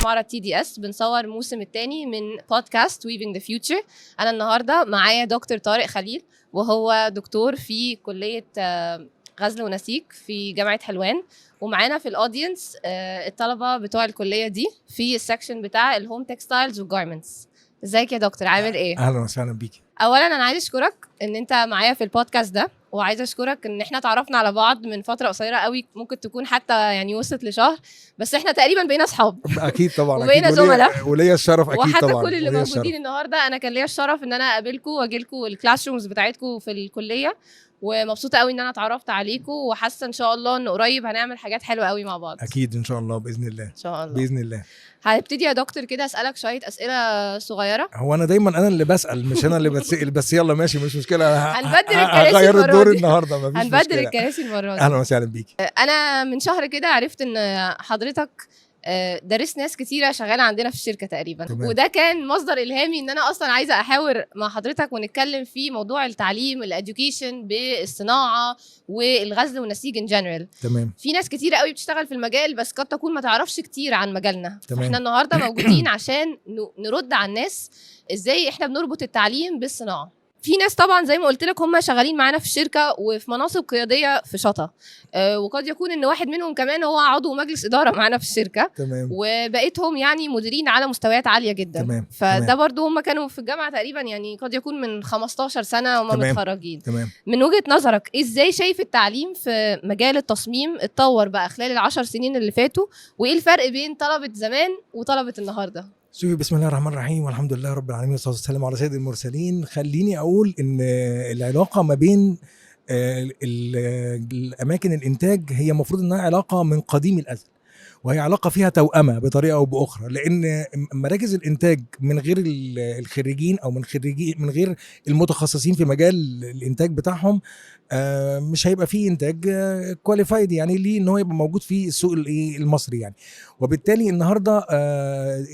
معرض TDS بنصور الموسم الثاني من بودكاست Weaving the Future. أنا النهاردة معايا دكتور طارق خليل، وهو دكتور في كلية غزل ونسيج في جامعة حلوان، ومعانا في الأودينس الطلبة بتوع الكلية دي في السكشن بتاع الهوم تكستايلز والجارمنتس. ازيك يا دكتور، عامل ايه؟ اهلا وسهلا بيكي. اولا انا عايز اشكرك ان انت معايا في البودكاست ده، وعايزه اشكرك ان احنا تعرفنا على بعض من فتره قصيره قوي، ممكن تكون حتى يعني وصلت لشهر، بس احنا تقريبا بقينا اصحاب. اكيد طبعا وبقينا زملاء، وليا الشرف اكيد وحتى طبعا. كل اللي موجودين النهارده انا كان ليا الشرف ان انا اقابلكم واجي لكم الكلاس رومز بتاعتكم في الكليه، ومبسوطه قوي ان انا اتعرفت عليكم، وحاسه ان شاء الله ان قريب هنعمل حاجات حلوه قوي مع بعض. اكيد ان شاء الله باذن الله. ان شاء الله باذن الله. هنبتدي يا دكتور كده اسالك شويه اسئله صغيره. هو انا دايما انا اللي بسال مش انا اللي بتسال، بس يلا ماشي مش مشكله. هنبدل الكراسي هغير الدور دي. النهارده، مفيش مشكله. هنبدل الكراسي المره دي. اهلا وسهلا بيكي. انا من شهر كده عرفت ان حضرتك درست ناس كتيره شغاله عندنا في الشركه تقريبا. تمام. وده كان مصدر الهامي ان انا اصلا عايزه احاور مع حضرتك ونتكلم في موضوع التعليم الاديوكيشن بالصناعه والغزل والنسيج ان جنرال. تمام. في ناس كتيره قوي بتشتغل في المجال بس قد تكون ما تعرفش كتير عن مجالنا. تمام. احنا النهارده موجودين عشان نرد على الناس ازاي احنا بنربط التعليم بالصناعه. في ناس طبعا زي ما قلت لك هم شغالين معانا في الشركه وفي مناصب قياديه في شطا، وقد يكون ان واحد منهم كمان هو عضو مجلس اداره معانا في الشركه. تمام. وبقيتهم يعني مديرين على مستويات عاليه جدا. تمام. فده تمام. برضو هم كانوا في الجامعه تقريبا، يعني قد يكون من 15 سنه هم متخرجين. تمام. من وجهه نظرك ازاي شايف التعليم في مجال التصميم اتطور بقى خلال ال10 سنين اللي فاتوا، وايه الفرق بين طلبه زمان وطلبه النهارده؟ شوفي، بسم الله الرحمن الرحيم والحمد لله رب العالمين والصلاه والسلام على سيد المرسلين. خليني اقول ان العلاقه ما بين الاماكن الانتاج هي المفروض انها علاقه من قديم الازل، وهي علاقه فيها توأمه بطريقه او باخرى، لان مراكز الانتاج من غير الخريجين او من غير المتخصصين في مجال الانتاج بتاعهم مش هيبقى فيه انتاج كواليفايد يعني ليه ان هو يبقى موجود في السوق المصري يعني. وبالتالي النهارده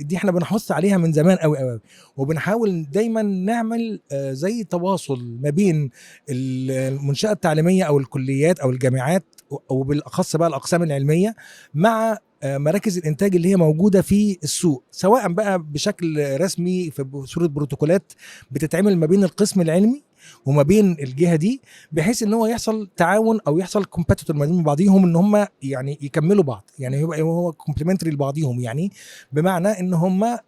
دي احنا بنحث عليها من زمان قوي قوي، وبنحاول دايما نعمل زي تواصل ما بين المنشأة التعليمية او الكليات او الجامعات، وبالاخص بقى الاقسام العلمية، مع مراكز الانتاج اللي هي موجوده في السوق، سواء بقى بشكل رسمي في صوره بروتوكولات بتتعمل ما بين القسم العلمي وما بين الجهه دي، بحيث ان هو يحصل تعاون او يحصل كومبيتيتور ما بين بعضيهم، ان هم يعني يكملوا بعض، يعني يبقى هو كومبلمنتري لبعضيهم، يعني بمعنى ان هم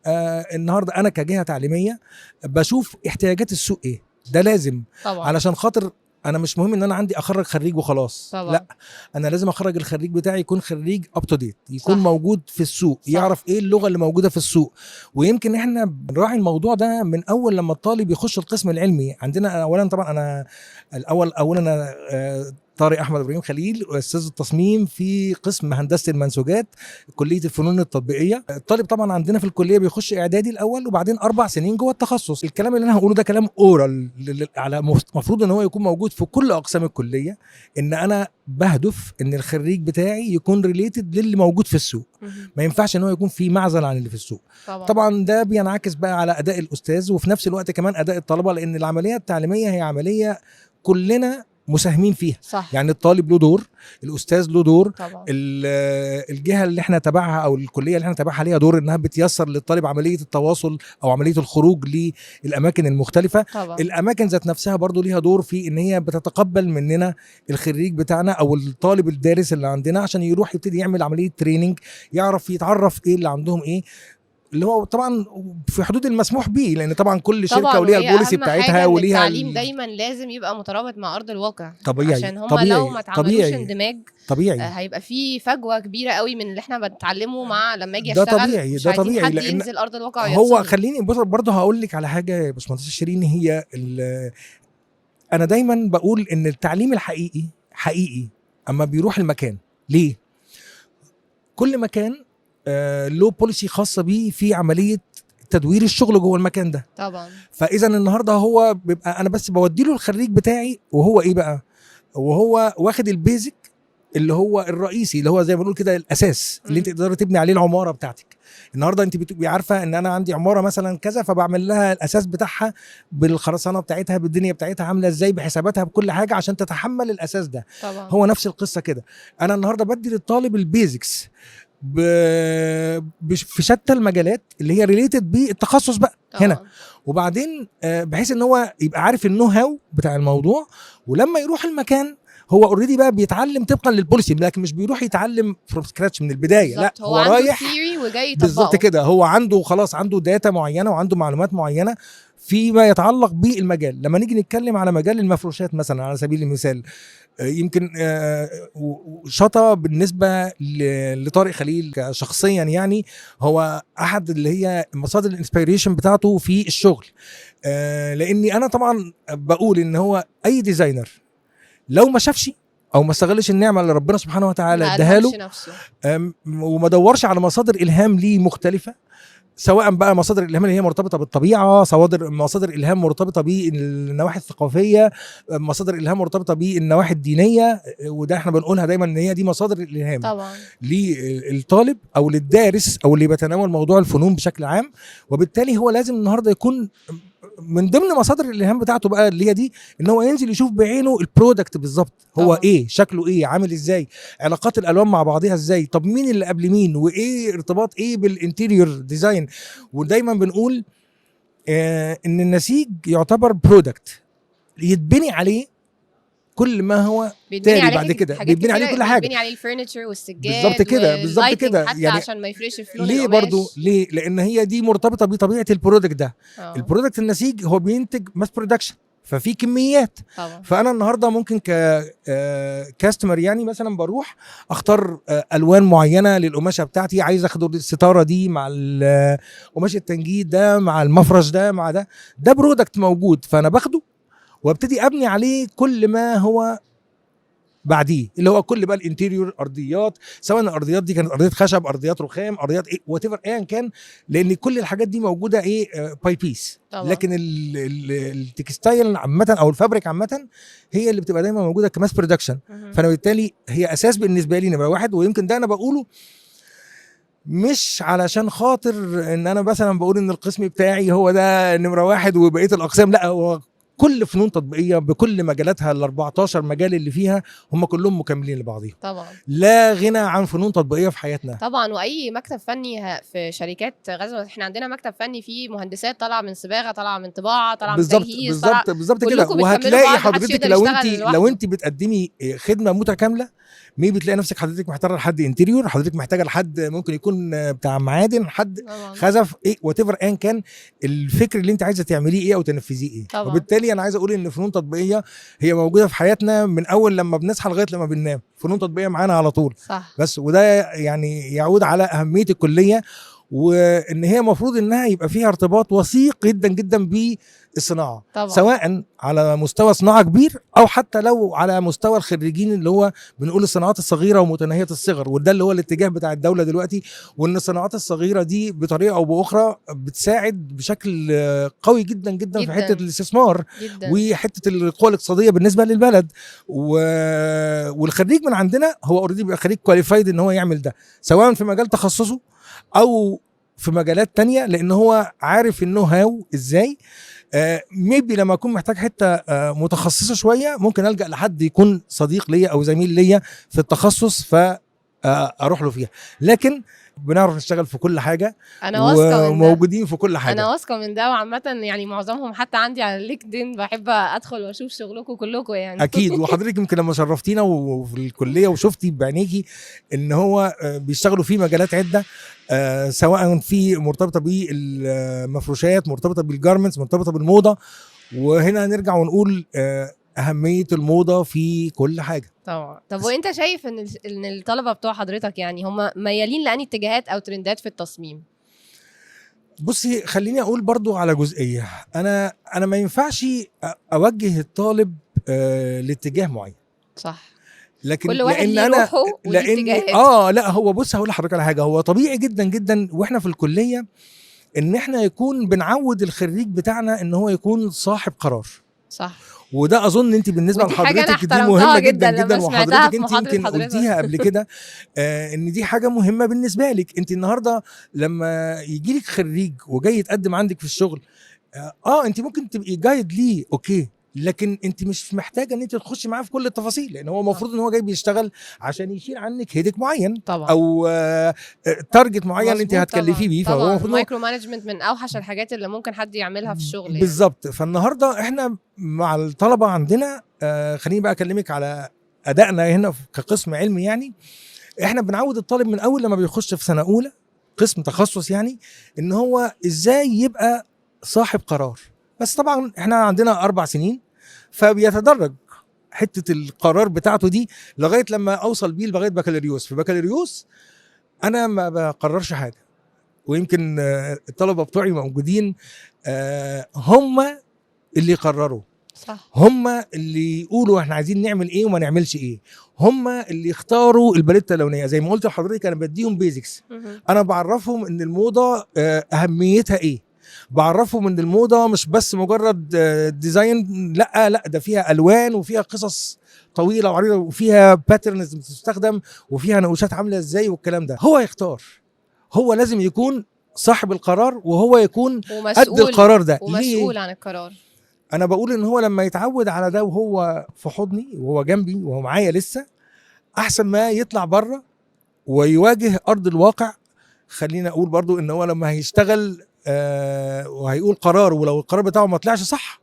النهارده انا كجهه تعليميه بشوف احتياجات السوق ايه، ده لازم طبعا. علشان خاطر انا مش مهم ان انا عندي اخرج خريج وخلاص. طبعا. لا، انا لازم اخرج الخريج بتاعي يكون خريج اب تو ديت، يكون صح. موجود في السوق. صح. يعرف ايه اللغه اللي موجوده في السوق. ويمكن احنا بنراعي الموضوع ده من اول لما الطالب يخش القسم العلمي عندنا. اولا طبعا انا اولا طارق احمد ابراهيم خليل، استاذ التصميم في قسم هندسه المنسوجات كليه الفنون التطبيقيه. الطالب طبعا عندنا في الكليه بيخش اعدادي الاول وبعدين 4 سنين جوه التخصص. الكلام اللي انا هقوله ده كلام اورال، على المفروض ان هو يكون موجود في كل اقسام الكليه، ان انا بهدف ان الخريج بتاعي يكون ريليتد للي موجود في السوق. ما ينفعش ان هو يكون في معزل عن اللي في السوق. طبعا ده بينعكس بقى على اداء الاستاذ، وفي نفس الوقت كمان اداء الطلبه، لان العمليه التعليميه هي عمليه كلنا مساهمين فيها. صح. يعني الطالب له دور، الاستاذ له دور، طبعا. الجهه اللي احنا تبعها او الكليه اللي احنا تبعها ليها دور انها بتيسر للطالب عمليه التواصل او عمليه الخروج للاماكن المختلفه. طبعا. الاماكن ذات نفسها برضو ليها دور في ان هي بتتقبل مننا الخريج بتاعنا او الطالب الدارس اللي عندنا، عشان يروح يبتدي يعمل عمليه تريننج، يعرف يتعرف ايه اللي عندهم ايه، اللي هو طبعا في حدود المسموح به، لان طبعا كل شركه وليها البوليسي بتاعتها وليها التعليم دايما لازم يبقى مترابط مع ارض الواقع. طبيعي. عشان هم لو ما اتعملوش اندماج طبيعي هيبقى في فجوه كبيره قوي من اللي احنا بنتعلمه مع لما اجي ده اشتغل. طبيعي. ده طبيعي حد لان ينزل ارض الواقع هو خليني برضه هقول لك على حاجه يا باشمهندس شيرين. هي انا دايما بقول ان التعليم الحقيقي حقيقي اما بيروح المكان. ليه؟ كل مكان له بوليسي خاصه بيه في عمليه تدوير الشغل جوه المكان ده طبعا. فاذا النهارده هو بيبقى انا بس بوديله الخريج بتاعي، وهو ايه بقى، وهو واخد البيزك اللي هو الرئيسي، اللي هو زي ما بنقول كده الاساس اللي انت تقدر تبني عليه العماره بتاعتك. النهارده انت بتبقي عارفه ان انا عندي عماره مثلا كذا، فبعمل لها الاساس بتاعها بالخرسانه بتاعتها بالدنيا بتاعتها عامله ازاي بحساباتها بكل حاجه عشان تتحمل الاساس ده. طبعا. هو نفس القصه كده. انا النهارده بدي للطالب البيزكس في شتى المجالات اللي هي ريليتد بالتخصص بقى هنا. وبعدين بحيث ان هو يبقى عارف النو هاو بتاع الموضوع، ولما يروح المكان هو اوريدي بقى بيتعلم طبقا للبوليسي، لكن مش بيروح يتعلم فروم سكراتش من البدايه، لا هو رايح وجاي يطبقه بالظبط كده. هو عنده خلاص عنده داتا معينه وعنده معلومات معينه فيما يتعلق بالمجال. لما نيجي نتكلم على مجال المفروشات مثلا على سبيل المثال، يمكن شطة بالنسبة لطارق خليل شخصيا، يعني هو أحد اللي هي مصادر الانسبيريشن بتاعته في الشغل. لأني أنا طبعا بقول إن هو أي ديزاينر لو ما شافش أو ما استغلش النعمة اللي ربنا سبحانه وتعالى اداها له وما دورش على مصادر إلهام ليه مختلفة، سواء بقى مصادر الالهام اللي هي مرتبطه بالطبيعه، مصادر الهام مرتبطه بالنواحي الثقافيه، مصادر الهام مرتبطه بالنواحي الدينيه، وده احنا بنقولها دايما ان هي دي مصادر الالهام طبعا للطالب او للدارس او اللي بيتناول موضوع الفنون بشكل عام. وبالتالي هو لازم النهارده يكون من ضمن مصادر الالهام بتاعته بقى اللي هي دي، ان هو ينزل يشوف بعينه البرودكت بالظبط هو طبعا. ايه شكله، ايه عامل ازاي، علاقات الالوان مع بعضها ازاي، طب مين اللي قبل مين، وايه ارتباط ايه بالانتيريور ديزاين. ودايما بنقول ان النسيج يعتبر برودكت يتبني عليه كل ما هو تاني بعد كده، بيتبني عليه كل حاجه، بيتبني عليه الفرنتشر والسجاد بالظبط كده بالظبط كده. حتى يعني عشان ما يفرقش في لون ليه القماش. برضو ليه؟ لان هي دي مرتبطه بطبيعه البرودكت ده. البرودكت النسيج هو بينتج ماس برودكشن، ففي كميات طبعا. فانا النهارده ممكن كاستمر يعني مثلا بروح اختار الوان معينه للقماشه بتاعتي، عايز اخد الستاره دي مع قماش التنجيد ده مع المفرش ده مع ده برودكت موجود، فانا باخده وابتدي ابني عليه كل ما هو بعديه، اللي هو كل بقى الانتيريور، ارضيات، سواء الارضيات دي كانت ارضيات خشب، ارضيات رخام، ارضيات ايه وات ايفر ايا كان، لان كل الحاجات دي موجوده ايه باي بيس. لكن التكستايل عامه او الفابريك عامه هي اللي بتبقى دايما موجوده كماس برودكشن. فانا بالتالي هي اساس بالنسبه لي نمره واحد. ويمكن ده انا بقوله مش علشان خاطر ان انا مثلا بقول ان القسم بتاعي هو ده نمره واحد وبقيه الاقسام، لا، هو كل فنون تطبيقيه بكل مجالاتها ال 14 مجال اللي فيها هم كلهم مكملين لبعضهم طبعا. لا غنى عن فنون تطبيقيه في حياتنا طبعا. واي مكتب فني في شركات غزل، احنا عندنا مكتب فني فيه مهندسات طالعه من صباغه، طالعه من طباعه، طالعه من تجهيز، بالظبط كده. وهتلاقي حضرتك لو انت بتقدمي خدمه متكامله، بتلاقي نفسك حضرتك محتاجه لحد انتيريور، حضرتك محتاجه لحد ممكن يكون بتاع معادن، حد خزف، ايه وات ايفر ان كان الفكر اللي انت عايزه تعمليه ايه او تنفذيه ايه. وبالتالي انا عايز اقول ان فنون تطبيقيه هي موجوده في حياتنا من اول لما بنصحى لغايه لما بننام، فنون تطبيقيه معانا على طول. صح. بس وده يعني يعود على اهميه الكليه، وان هي مفروض انها يبقى فيها ارتباط وثيق جدا جدا بالصناعه طبعا. سواء على مستوى صناعه كبير او حتى لو على مستوى الخريجين اللي هو بنقول الصناعات الصغيره ومتناهيه الصغر، وده اللي هو الاتجاه بتاع الدوله دلوقتي. وان الصناعات الصغيره دي بطريقه او باخرى بتساعد بشكل قوي جدا جدا, جداً. في حته الاستثمار جداً. وحته القوى الاقتصاديه بالنسبه للبلد. والخريج من عندنا هو اوريدي بيبقى خريج كواليفايد ان هو يعمل ده، سواء في مجال تخصصه او في مجالات تانية، لان هو عارف النو هاو ازاي. ميبي لما اكون محتاج حته متخصصه شويه ممكن الجا لحد يكون صديق ليا او زميل ليا في التخصص فاروح له فيها، لكن بنعرف نشتغل في كل حاجه. انا واثقه وموجودين في كل حاجه. انا واثقه من ده، وعامه يعني معظمهم حتى عندي على اللينكدين، بحب ادخل واشوف شغلكم كلكم يعني. اكيد. وحضرتك يمكن لما شرفتينا وفي الكليه وشفتي بعينيكي ان هو بيشتغلوا في مجالات عده، سواء في مرتبطه بالمفروشات، مرتبطه بالجارمنتس، مرتبطه بالموضه. وهنا نرجع ونقول أهمية الموضة في كل حاجة طبعا. طب وانت شايف ان الطلبة بتوع حضرتك يعني هم ميالين لأني اتجاهات او ترندات في التصميم؟ بصي خليني اقول برضو على جزئية، انا ما ينفعش اوجه الطالب لاتجاه معين. صح. لكن كل واحد لان انا لا هو بص هقول لحضرتك على حاجة، هو طبيعي جدا جدا واحنا في الكلية ان احنا يكون بنعود الخريج بتاعنا ان هو يكون صاحب قرار. صح. وده اظن انت بالنسبه لحضرتك دي مهمه جدا جدا، وحضرتك انت يمكن قلتيها قبل كده ان دي حاجه مهمه بالنسبه لك. انت النهارده لما يجي لك خريج وجاي يتقدم عندك في الشغل، انت ممكن تبقي جايد ليه، اوكي، لكن انت مش محتاجه ان انت تخشي معاه في كل التفاصيل، لان هو المفروض ان هو جاي بيشتغل عشان يشيل عنك هيدك معين طبعا او تارجت معين انت مظبوط هتكلفيه بيه، فهو طبعا المفروض إن هو مايكرو مانجمنت من اوحش الحاجات اللي ممكن حد يعملها في الشغل يعني. بالظبط. فالنهارده احنا مع الطلبه عندنا خليني بقى اكلمك على ادائنا هنا كقسم علمي. يعني احنا بنعود الطالب من اول لما بيخش في سنه اولى قسم تخصص، يعني ان هو ازاي يبقى صاحب قرار. بس طبعا احنا عندنا 4 سنين، فبيتدرج حته القرار بتاعته دي لغايه لما اوصل بيه لغايه بكالوريوس. في بكالوريوس انا ما بقررش حاجه، ويمكن الطلبه بتوعي موجودين هم اللي يقرروا، صح هم اللي يقولوا احنا عايزين نعمل ايه وما نعملش ايه، هم اللي يختاروا الباليته اللونيه. زي ما قلت لحضرتك انا بديهم بيزكس، انا بعرفهم ان الموضه اهميتها ايه، بعرفهم ان الموضه مش بس مجرد ديزاين، لا ده فيها الوان وفيها قصص طويله وعريضه وفيها باترنز بتستخدم وفيها نقوشات عامله ازاي، والكلام ده هو يختار. هو لازم يكون صاحب القرار وهو يكون قد القرار ده. ومسؤول ليه؟ عن القرار. انا بقول ان هو لما يتعود على ده وهو في حضني وهو جنبي وهو معايا لسه، احسن ما يطلع بره ويواجه ارض الواقع. خلينا اقول برضو ان هو لما هيشتغل وهيقول قرار، ولو القرار بتاعه ما طلعش صح،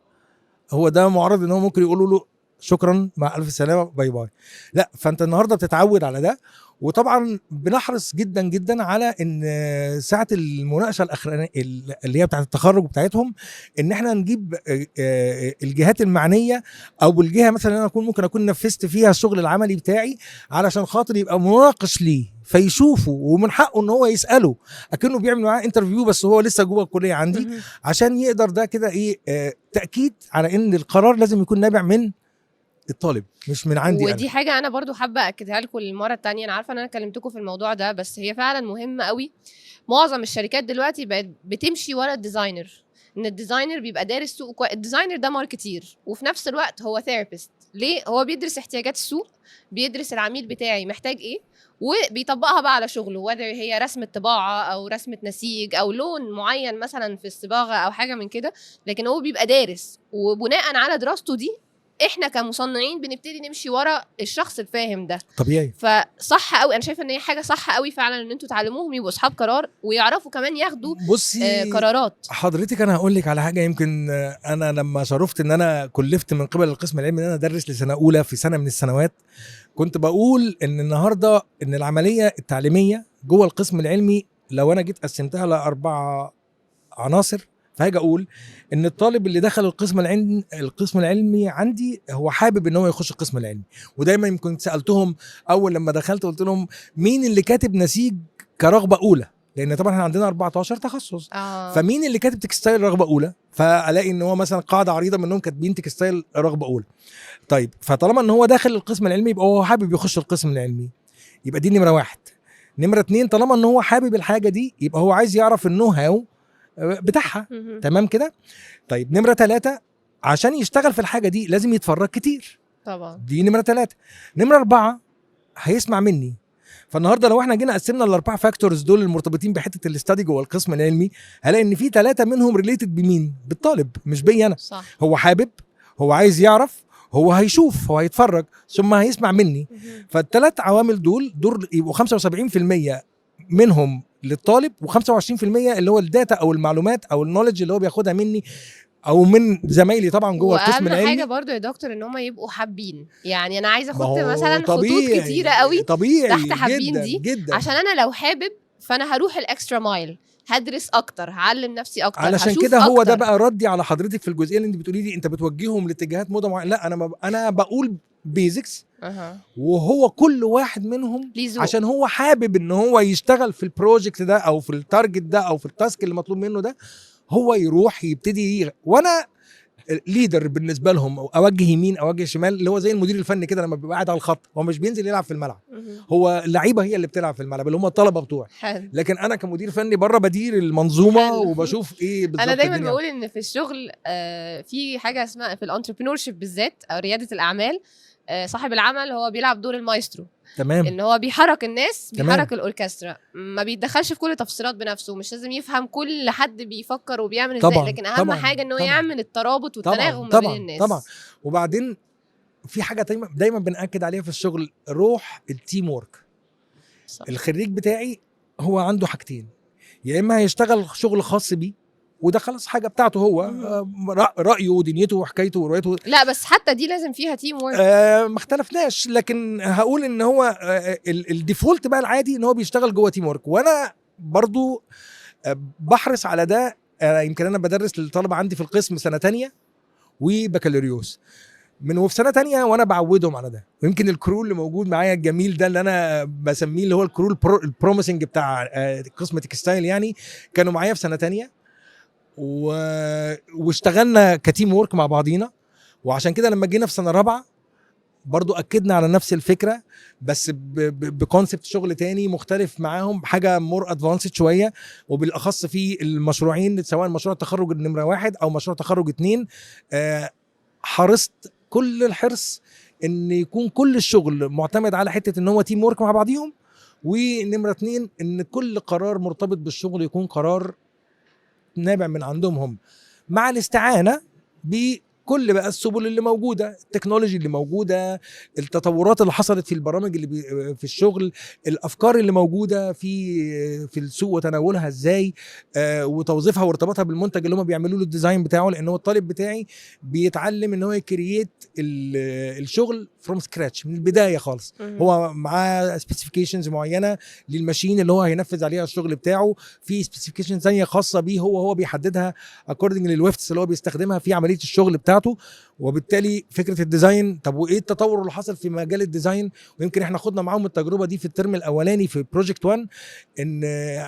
هو ده معرض ان هو ممكن يقولوا له شكرا مع الف سلامه باي باي. لا، فانت النهارده بتتعود على ده. وطبعا بنحرص جدا جدا على ان ساعه المناقشه الاخرانيه اللي هي بتاعه التخرج بتاعتهم، ان احنا نجيب الجهات المعنيه او الجهه مثلا انا ممكن اكون نفذت فيها الشغل العملي بتاعي، علشان خاطر يبقى مناقش ليه فيشوفه، ومن حقه ان هو يساله اكنه بيعمل معاه انترفيو بس هو لسه جوه الكليه عندي، عشان يقدر ده كده ايه تاكيد على ان القرار لازم يكون نابع من الطالب مش من عندي ودي أنا. حاجه انا برضو حابه اكدها لكم المره التانية. انا عارفه ان انا كلمتكم في الموضوع ده، بس هي فعلا مهمه قوي. معظم الشركات دلوقتي بقت بتمشي ورا الديزاينر، ان الديزاينر بيبقى دارس سوق الديزاينر ده ماركتير وفي نفس الوقت هو ثيرابيست. ليه؟ هو بيدرس احتياجات السوق، بيدرس العميل بتاعي محتاج ايه وبيطبقها بقى على شغله، whether هي رسمة طباعة او رسمة نسيج او لون معين مثلا في الصباغة او حاجة من كده. لكن هو بيبقى دارس، وبناء على دراسته دي احنا كمصنعين بنبتدي نمشي ورا الشخص الفاهم ده. طبيعي. فصح قوي، انا شايفه ان هي حاجه صح قوي فعلا ان انتوا تعلموهم يبقوا اصحاب قرار ويعرفوا كمان ياخدوا بصي قرارات. حضرتك انا هقول لك على حاجه. يمكن انا لما شرفت ان انا كلفت من قبل القسم العلمي ان انا ادرس لسنه اولى في سنه من السنوات، كنت بقول ان النهارده ان العمليه التعليميه جوه القسم العلمي لو انا جيت قسمتها ل4 عناصر، فهاجي اقول ان الطالب اللي دخل القسم العلمي عندي هو حابب ان هو يخش القسم العلمي. ودايما يمكن سالتهم اول لما دخلت قلت لهم مين اللي كاتب نسيج كرغبه اولى، لان طبعا احنا عندنا 14 تخصص. فمين اللي كاتب تكستايل رغبه اولى؟ فالاقي ان هو مثلا قاعده عريضه منهم كاتبين تكستايل رغبه اولى. طيب فطالما ان هو داخل القسم العلمي يبقى هو حابب يخش القسم العلمي، يبقى دي نمره 1. نمره 2 طالما ان هو حابب الحاجه دي يبقى هو عايز يعرف النو هاو بتاعها. تمام كده. طيب نمره 3 عشان يشتغل في الحاجه دي لازم يتفرج كتير طبعا. دي نمره 3. نمره 4 هيسمع مني. فالنهارده لو احنا جينا قسمنا ال4 فاكتورز دول المرتبطين بحته الاستادي جوه القسم العلمي، هلاقي ان في 3 منهم ريليتد بمين؟ بالطالب مش بيا انا. صح. هو حابب، هو عايز يعرف، هو هيشوف، هو هيتفرج، ثم هيسمع مني. فالثلاث عوامل دول يبقوا 75% منهم للطالب، و25% اللي هو الداتا او المعلومات او النولج اللي هو بياخدها مني او من زمايلي طبعا جوه القسم العلمي. واهم حاجه برضو يا دكتور ان هم يبقوا حابين. يعني انا عايزه احط مثلا طبيعي خطوط كتيره قوي طبيعي تحت حابين جدا دي جدا. عشان انا لو حابب فانا هروح الاكسترا مايل، هدرس اكتر، هعلم نفسي اكتر، علشان هشوف كده هو أكتر. ده بقى ردي على حضرتك في الجزئيه اللي انت بتقولي لي انت بتوجههم لاتجاهات موضه معينه. لا انا بقول بيزكس، وهو كل واحد منهم عشان هو حابب ان هو يشتغل في البروجكت ده او في التارجت ده او في التاسك اللي مطلوب منه ده، هو يروح يبتدي وانا ليدر بالنسبه لهم، اوجه يمين اوجه شمال، اللي هو زي المدير الفني كده لما بيبقى قاعد على الخط. هو مش بينزل يلعب في الملعب، هو اللعيبه هي اللي بتلعب في الملعب اللي هم الطلبه بتوعي. لكن انا كمدير فني بره بدير المنظومه وبشوف ايه بالظبط. انا دايما بقول ان في الشغل في حاجه اسمها في الانتربرينور شيب بالذات او رياده الاعمال، صاحب العمل هو بيلعب دور المايسترو. تمام. ان هو بيحرك الناس، تمام. بيحرك الاوركسترا، ما بيتدخلش في كل التفصيلات بنفسه، مش لازم يفهم كل حد بيفكر وبيعمل ازاي، طبعا لكن اهم طبعا حاجه ان هو طبعا يعمل الترابط والتناغم طبعا ما بين الناس. طبعا. وبعدين في حاجه دايما بنأكد عليها في الشغل، روح التيم وورك. صح. الخريج بتاعي هو عنده حاجتين، يا اما هيشتغل شغل خاص بيه وده خلاص حاجه بتاعته هو، رايه ودنيته وحكايته وروايته، لا بس حتى دي لازم فيها تيم وورك. ما اختلفناش، لكن هقول ان هو الديفولت بقى العادي ان هو بيشتغل جوه تيم وورك، وانا برضو بحرص على ده. يمكن انا بدرس للطلبه عندي في القسم سنه تانية وبكالوريوس، وفي سنه تانية وانا بعودهم على ده. ويمكن الكرو اللي موجود معايا الجميل ده اللي انا بسميه اللي هو الكرو البروميسنج بتاع قسم تكستايل، يعني كانوا معايا في سنه تانية واشتغلنا كتيم وورك مع بعضينا. وعشان كده لما جينا في سنه رابعه برضو اكدنا على نفس الفكره، بس بكونسبت شغل تاني مختلف معاهم، حاجه مور ادفانسد شويه، وبالاخص في المشروعين سواء مشروع التخرج النمره 1 او مشروع تخرج 2. حرصت كل الحرص ان يكون كل الشغل معتمد على حته ان هو تيم وورك مع بعضيهم، ونمره 2 ان كل قرار مرتبط بالشغل يكون قرار نابع من عندهم هم، مع الاستعانه بكل بقى السبل اللي موجوده، التكنولوجي اللي موجوده، التطورات اللي حصلت في البرامج اللي في الشغل، الافكار اللي موجوده في السوق وتناولها ازاي، وتوظيفها وارتباطها بالمنتج اللي هم بيعملوا له الديزاين بتاعه. لان هو الطالب بتاعي بيتعلم ان هو يكرييت الشغل فروم سكراتش من البدايه خالص. هو معاه سبيسيفيكيشنز معينه للماشين اللي هو هينفذ عليها الشغل بتاعه، في سبيسيفيكيشنز ثانيه خاصه بيه هو بيحددها اكوردنج للويفتس اللي هو بيستخدمها في عمليه الشغل بتاعته. وبالتالي فكره الديزاين، طب وايه التطور اللي حصل في مجال الديزاين؟ ويمكن احنا خدنا معاهم التجربه دي في الترم الاولاني في بروجكت 1، ان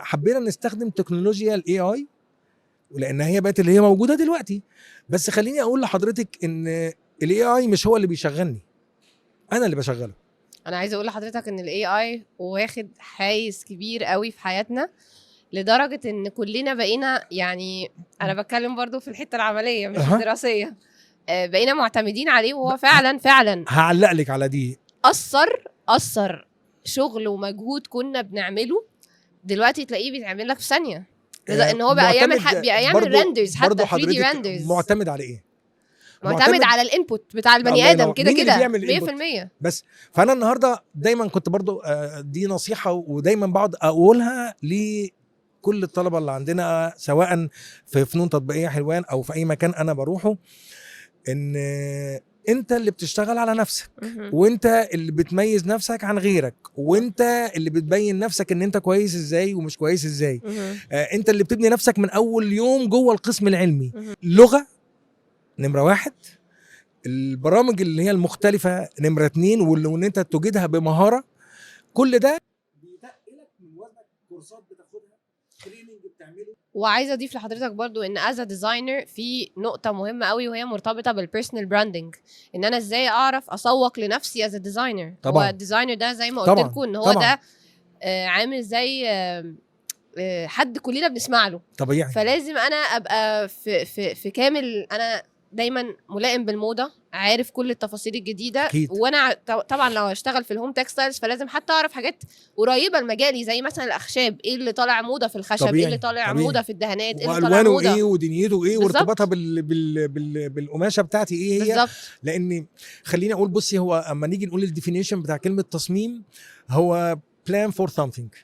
حبينا نستخدم تكنولوجيا الاي اي ولان هي بقت اللي هي موجوده دلوقتي. بس خليني اقول لحضرتك ان الاي اي مش هو اللي بيشغلني، انا اللي بشغله. انا عايزه اقول لحضرتك ان الاي اي واخد حيز كبير قوي في حياتنا، لدرجه ان كلنا بقينا، يعني انا بتكلم برضو في الحته العمليه مش الدراسيه، بقينا معتمدين عليه، وهو فعلا هعلق لك على دي. اثر شغل ومجهود كنا بنعمله دلوقتي تلاقيه بيتعمل لك في ثانيه، ان هو بقى يعمل ريندرز، حتى 3 دي ريندرز. معتمد على ايه؟ معتمد على الانبوت بتاع البني ادم كده 100%. بس فانا النهارده دايما كنت برضو دي نصيحه ودايما بقعد اقولها لكل الطلبه اللي عندنا سواء في فنون تطبيقيه حلوان او في اي مكان انا بروحه، ان انت اللي بتشتغل على نفسك، وانت اللي بتميز نفسك عن غيرك، وانت اللي بتبين نفسك ان انت كويس ازاي ومش كويس ازاي. انت اللي بتبني نفسك من اول يوم جوه القسم العلمي. لغه نمرة 1، البرامج اللي هي المختلفة نمرة 2، وان انت تجدها بمهارة. كل ده بيتقلك من وزنك، كورسات بتاخدها، تريننج بتعمله. وعايزه اضيف لحضرتك برضو ان از ديزاينر في نقطه مهمه قوي، وهي مرتبطه بالبيرسونال براندنج، ان انا ازاي اعرف اسوق لنفسي از ديزاينر. هو الديزاينر ده زي ما قلت لكم ان هو ده عامل زي حد كلنا بنسمع له طبيعي، فلازم انا ابقى في كامل، انا دايما ملائم بالموضه، عارف كل التفاصيل الجديده أكيد. وانا طبعا لو هشتغل في الهوم تكستايلز فلازم حتى اعرف حاجات قريبه لمجالي، زي مثلا الاخشاب، ايه اللي طالع موضه في الخشب، طبيعي. ايه اللي طالع موضه في الدهانات، ايه اللي طالع والوانه موضه ايه ودنيته ايه وارتباطها بالقماشه بتاعتي ايه هي بالزبط. لان خليني اقول، بصي، هو اما نيجي نقول الديفينيشن بتاع كلمه تصميم، هو plan for something.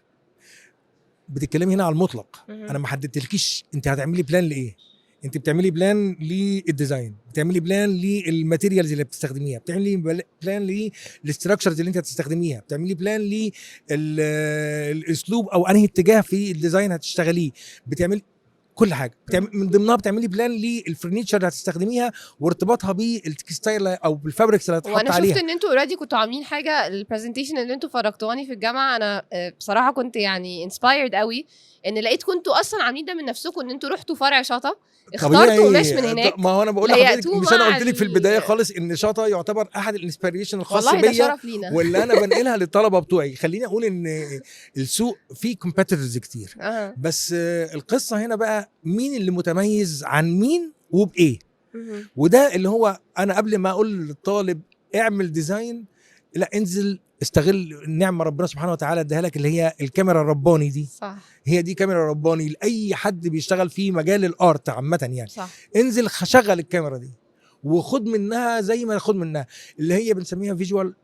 بتتكلمي هنا على المطلق. انا ما حددتلكيش انت هتعملي بلان لايه، انت بتعملي بلان للديزاين، بتعملي بلان للماتيريالز اللي بتستخدميها، بتعملي بلان للاستراكشرز اللي انت هتستخدميها، بتعملي بلان للاسلوب او انهي اتجاه في الديزاين هتشتغليه، بتعملي كل حاجه، من ضمنها بتعملي بلان للفرنيتشر اللي هتستخدميها وارتباطها بالتكستايل او بالفابريكس اللي هتحط عليها. وانا شفت ان انتوا اوريدي كنتوا عاملين حاجه، البرزنتيشن اللي انتوا فرجتواني في الجامعه، انا بصراحه كنت يعني انسبايرد قوي، ان لقيت كنتوا اصلا عاملين ده من نفسكم، ان انتوا رحتوا فرع شاطه، اخترتوا قماش من هناك. ما هو انا بقول لحضرتك، مش انا قلت لك في البدايه خالص ان شاطه يعتبر احد الانسبيريشن الخاص بيا واللي انا بنقلها للطلبه بتوعي. خليني اقول ان السوق فيه كومبيتيتورز كتير، بس القصه هنا بقى مين اللي متميز عن مين وبايه. وده اللي هو انا قبل ما اقول للطالب اعمل ديزاين، لا انزل استغل النعمه ربنا سبحانه وتعالى اداها لك، اللي هي الكاميرا الرباني دي. صح. هي دي كاميرا رباني لاي حد بيشتغل في مجال الارت عامه يعني. صح. انزل شغل الكاميرا دي وخد منها زي ما خد منها، اللي هي بنسميها فيجوال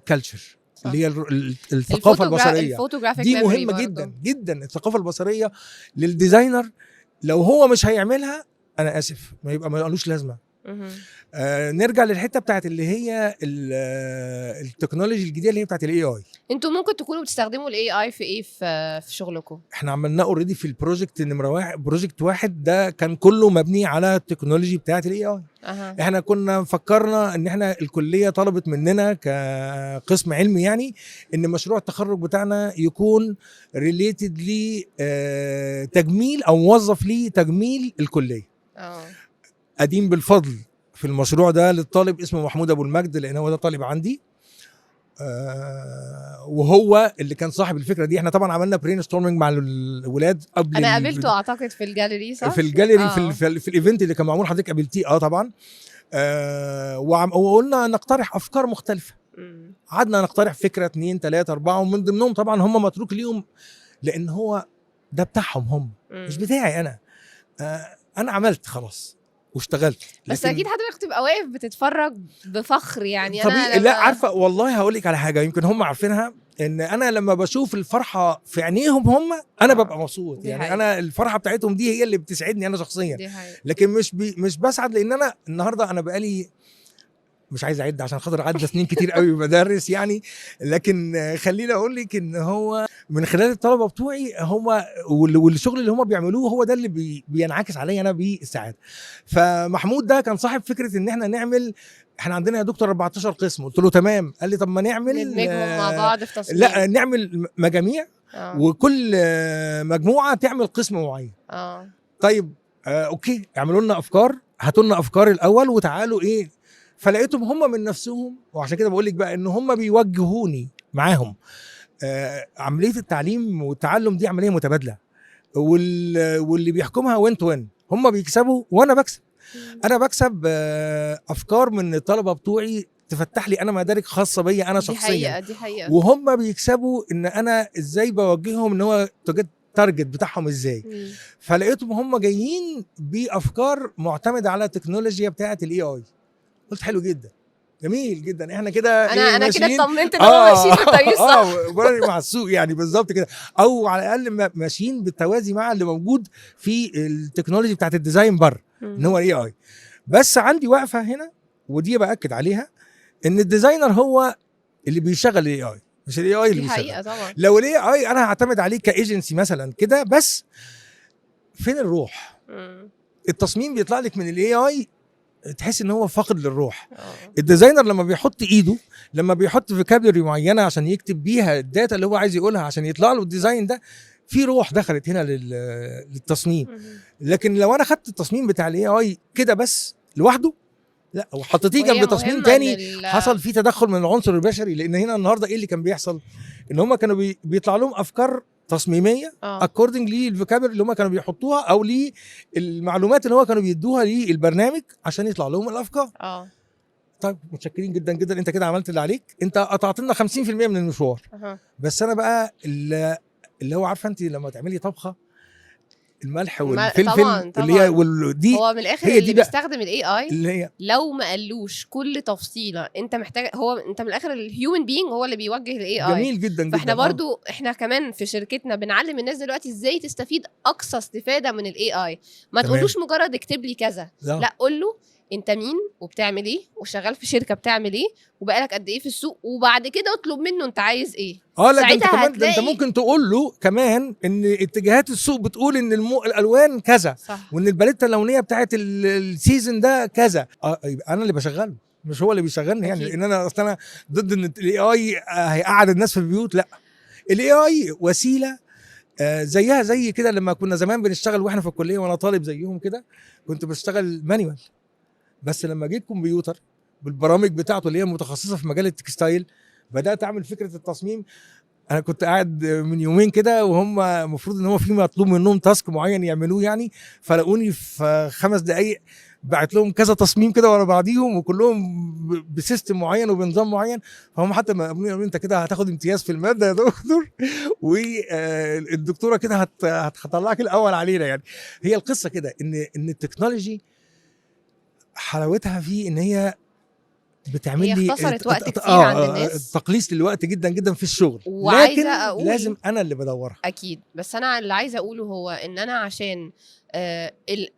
كلتشر، اللي هي الثقافه البصريه. دي مهمه جدا جدا. الثقافه البصريه للديزاينر لو هو مش هيعملها انا اسف ما يبقى ما قالوش لازمه. نرجع للحته بتاعت اللي هي التكنولوجي الجديده اللي هي بتاعت الاي اي. انتوا ممكن تكونوا بتستخدموا الاي اي في ايه في شغلكم؟ احنا عملناه اوريدي في البروجكت نمره واحد. بروجكت واحد ده كان كله مبني على التكنولوجي بتاعت الاي اي. احنا كنا فكرنا ان احنا الكليه طلبت مننا كقسم علمي يعني ان مشروع التخرج بتاعنا يكون ريليتد لتجميل او موظف لتجميل الكليه. قديم بالفضل في المشروع ده للطالب اسمه محمود ابو المجد، لان هو ده طالب عندي وهو اللي كان صاحب الفكره دي. احنا طبعا عملنا برين ستورمنج مع الولاد قبل. انا قابلته اعتقد في الجاليري صح؟ في الجاليري في الايفنت اللي كان معمول، حضرتك قابلتيه طبعا. وقلنا نقترح افكار مختلفه. قعدنا نقترح فكره 2 3 4 ومن ضمنهم طبعا هم متروك ليهم لان هو ده بتاعهم هم مش بتاعي انا. انا عملت خلاص واشتغلت. بس اكيد حضرتك تبقى واقف بتتفرج بفخر يعني. انا لا عارفه والله هقول لك على حاجه يمكن هم عارفينها، ان انا لما بشوف الفرحه في عينيهم هم انا ببقى مبسوط يعني حقيقة. انا الفرحه بتاعتهم دي هي اللي بتسعدني انا شخصيا، لكن مش بسعد لان انا النهارده انا بقالي مش عايز اعد عشان خاطر عدى سنين كتير قوي بدرس يعني، لكن خليني اقول لك ان هو من خلال الطلبه بتوعي هم والشغل اللي هم بيعملوه هو ده اللي بينعكس عليا انا بالسعاده. فمحمود ده كان صاحب فكره ان احنا نعمل، احنا عندنا يا دكتور 14 قسم. قلت له تمام. قال لي طب ما نعمل ندمجهم مع بعض في تصميم. لا نعمل مجاميع وكل مجموعه تعمل قسم معين. طيب اوكي اعملوا لنا افكار، هاتوا لنا افكار الاول وتعالوا ايه. فلقيتهم هم من نفسهم، وعشان كده بقول لك بقى ان هم بيوجهوني معاهم. عمليه التعليم والتعلم دي عمليه متبادله، واللي بيحكمها وين هم بيكسبوا وانا بكسب. انا بكسب افكار من الطلبه بتوعي تفتح لي انا مدارك خاصه بيا انا شخصيا. دي حقيقة. وهم بيكسبوا ان انا ازاي بوجههم ان هو التارجت بتاعهم ازاي. فلقيتهم هم جايين بافكار معتمده على التكنولوجيا بتاعه الاي اي. قلت حلو جدا جميل جدا. احنا كده انا كده اطمنت ان هم ماشيين في الطريق الصح. مع السوق يعني بالظبط كده، او على الاقل ماشيين بالتوازي مع اللي موجود في التكنولوجي بتاعت الديزاين بره ان هو الاي اي. بس عندي وقفه هنا ودي باكد عليها، ان الديزاينر هو اللي بيشغل الاي اي مش الاي اي اللي بيشغل. طبعا لو الاي اي انا هعتمد عليه كايجنسي مثلا كده بس، فين الروح؟ التصميم بيطلع لك من الاي اي تحس ان هو فاقد للروح. الديزاينر لما بيحط ايده، لما بيحط فوكابولري معينه عشان يكتب بيها الداتا اللي هو عايز يقولها عشان يطلع له الديزاين ده، في روح دخلت هنا للتصميم. لكن لو انا خدت التصميم بتاع الاي اي كده بس لوحده، لا وحطيتيه جنب تصميم تاني حصل فيه تدخل من العنصر البشري. لان هنا النهارده ايه اللي كان بيحصل؟ ان هم كانوا بيطلع لهم افكار تصميميه اكوردنج للفوكابولري اللي هم كانوا بيحطوها او للمعلومات اللي هو كانوا بيدوها للبرنامج عشان يطلع لهم الافكار. طيب متشكرين جدا جدا، انت كده عملت اللي عليك، انت قطعت لنا 50% من المشوار. بس انا بقى اللي هو عارفه انت لما تعملي طبخه الملح والفلفل طبعاً. اللي هي دي هو من الاخر هي اللي بيستخدم الاي اي اللي هي لو ما قالوش كل تفصيله انت محتاج، هو انت من الاخر الهيومن بينج هو اللي بيوجه الاي اي. جميل جدا جدا. فاحنا برضو احنا كمان في شركتنا بنعلم الناس دلوقتي ازاي تستفيد اقصى استفاده من الاي اي. ما تقولوش مجرد اكتب لي كذا، لا قول له انت مين وبتعمل ايه وشغال في شركه بتعمل ايه وبقالك قد ايه في السوق، وبعد كده اطلب منه انت عايز ايه. لا انت كمان انت ممكن تقول له كمان ان اتجاهات السوق بتقول ان الالوان كذا صح. وان الباليته اللونيه بتاعت السيزون ده كذا. يبقى انا اللي بشغله مش هو اللي بيشغلني يعني. لان انا اصلا انا ضد ان الاي اي هيقعد الناس في البيوت. لا الاي اي وسيله زيها زي كده. لما كنا زمان بنشتغل واحنا في الكليه وانا طالب زيهم كده كنت بشتغل مانيوال، بس لما جيت كمبيوتر بالبرامج بتاعته اللي هي متخصصه في مجال التكستايل بدات اعمل فكره التصميم. انا كنت قاعد من يومين كده، وهم المفروض ان هو في مطلوب منهم تاسك معين يعملوه يعني، فلاقوني في 5 دقايق بعت لهم كذا تصميم كده ورا بعضيهم، وكلهم بسيستم معين وبنظام معين. فهم حتى ما قالوا لي انت كده هتاخد امتياز في الماده يا دكتور، والدكتوره كده هتطلعك الاول علينا يعني. هي القصه كده ان التكنولوجي حلاوتها في ان هي بتعمل هي لي اختصرت وقت كتير عند الناس، تقليص للوقت جدا جدا في الشغل، لكن وعايزه اقول لازم انا اللي بدورها. اكيد. بس انا اللي عايزه اقوله هو ان انا عشان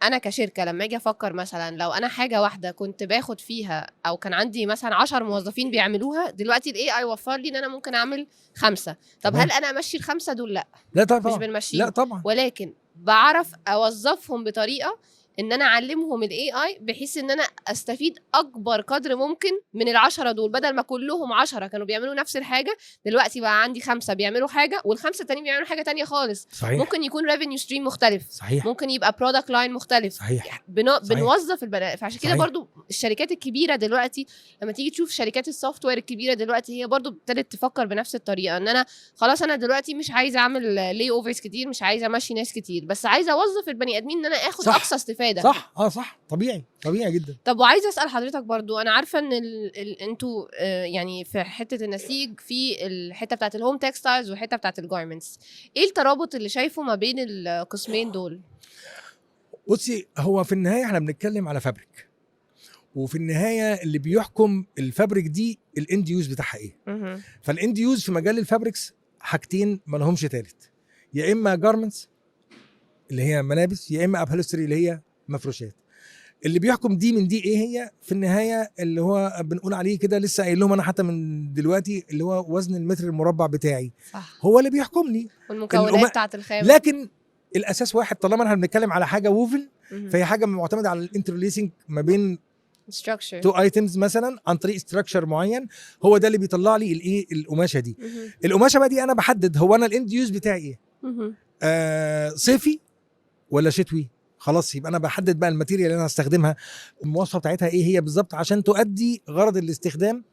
انا كشركه لما اجي افكر مثلا لو انا حاجه واحده كنت باخد فيها او كان عندي مثلا 10 موظفين بيعملوها، دلوقتي الاي اي وفر لي ان انا ممكن اعمل 5. طب تمام. هل انا امشي ال5 دول؟ لا، لا طبعا مش بنمشيهم، لا طبعا، ولكن بعرف اوظفهم بطريقه ان انا اعلمهم الاي اي بحيث ان انا استفيد اكبر قدر ممكن من ال10 دول. بدل ما كلهم 10 كانوا بيعملوا نفس الحاجه، دلوقتي بقى عندي 5 بيعملوا حاجه، وال5 التانيين بيعملوا حاجه تانية خالص. صحيح. ممكن يكون ريفينيو ستريم مختلف، صحيح. ممكن يبقى برودكت لاين مختلف. صحيح. بنوظف البنات. فعشان كده صحيح. برضو الشركات الكبيره دلوقتي لما تيجي تشوف شركات السوفت وير الكبيره دلوقتي، هي برضو ابتدت تفكر بنفس الطريقه، ان انا خلاص انا دلوقتي مش عايزه اعمل لي اوفرز كتير، مش عايزه امشي ناس كتير، بس عايزه اوظف البني ادمين ان انا اخد صح. اقصى استفاده. صح. صح، طبيعي جدا. طب وعايزه اسال حضرتك برضو، انا عارفه ان انتوا يعني في حته النسيج في الحته بتاعه الهوم تكستايلز والحته بتاعه الجارمنتس، ايه الترابط اللي شايفه ما بين القسمين دول؟ بصي، هو في النهايه احنا بنتكلم على فابريك، وفي النهايه اللي بيحكم الفابريك دي الاند يوز بتاعها ايه. فالاند يوز في مجال الفابريكس حاجتين ما لهمش تالت، يا اما جارمنتس اللي هي ملابس، يا اما ابهولستري اللي هي مفروشات. اللي بيحكم دي من دي ايه هي في النهايه؟ اللي هو بنقول عليه كده، لسه قايل لهم انا حتى من دلوقتي، اللي هو وزن المتر المربع بتاعي. صح. هو اللي بيحكمني، والمكونات بتاعت الخام. لكن الاساس واحد. طالما احنا بنتكلم على حاجه ووفن، فهي حاجه معتمده على الانترليسنج ما بين تو ايتمز مثلا عن طريق ستراكشر معين، هو ده اللي بيطلع لي الايه القماشه دي. القماشه بقى دي انا بحدد هو انا الاند يوز بتاعي ايه، صيفي ولا شتوي. خلاص، يبقى انا بحدد بقى الماتيريال اللي انا هستخدمها، المواصفه بتاعتها ايه هي بالظبط، عشان تؤدي غرض الاستخدام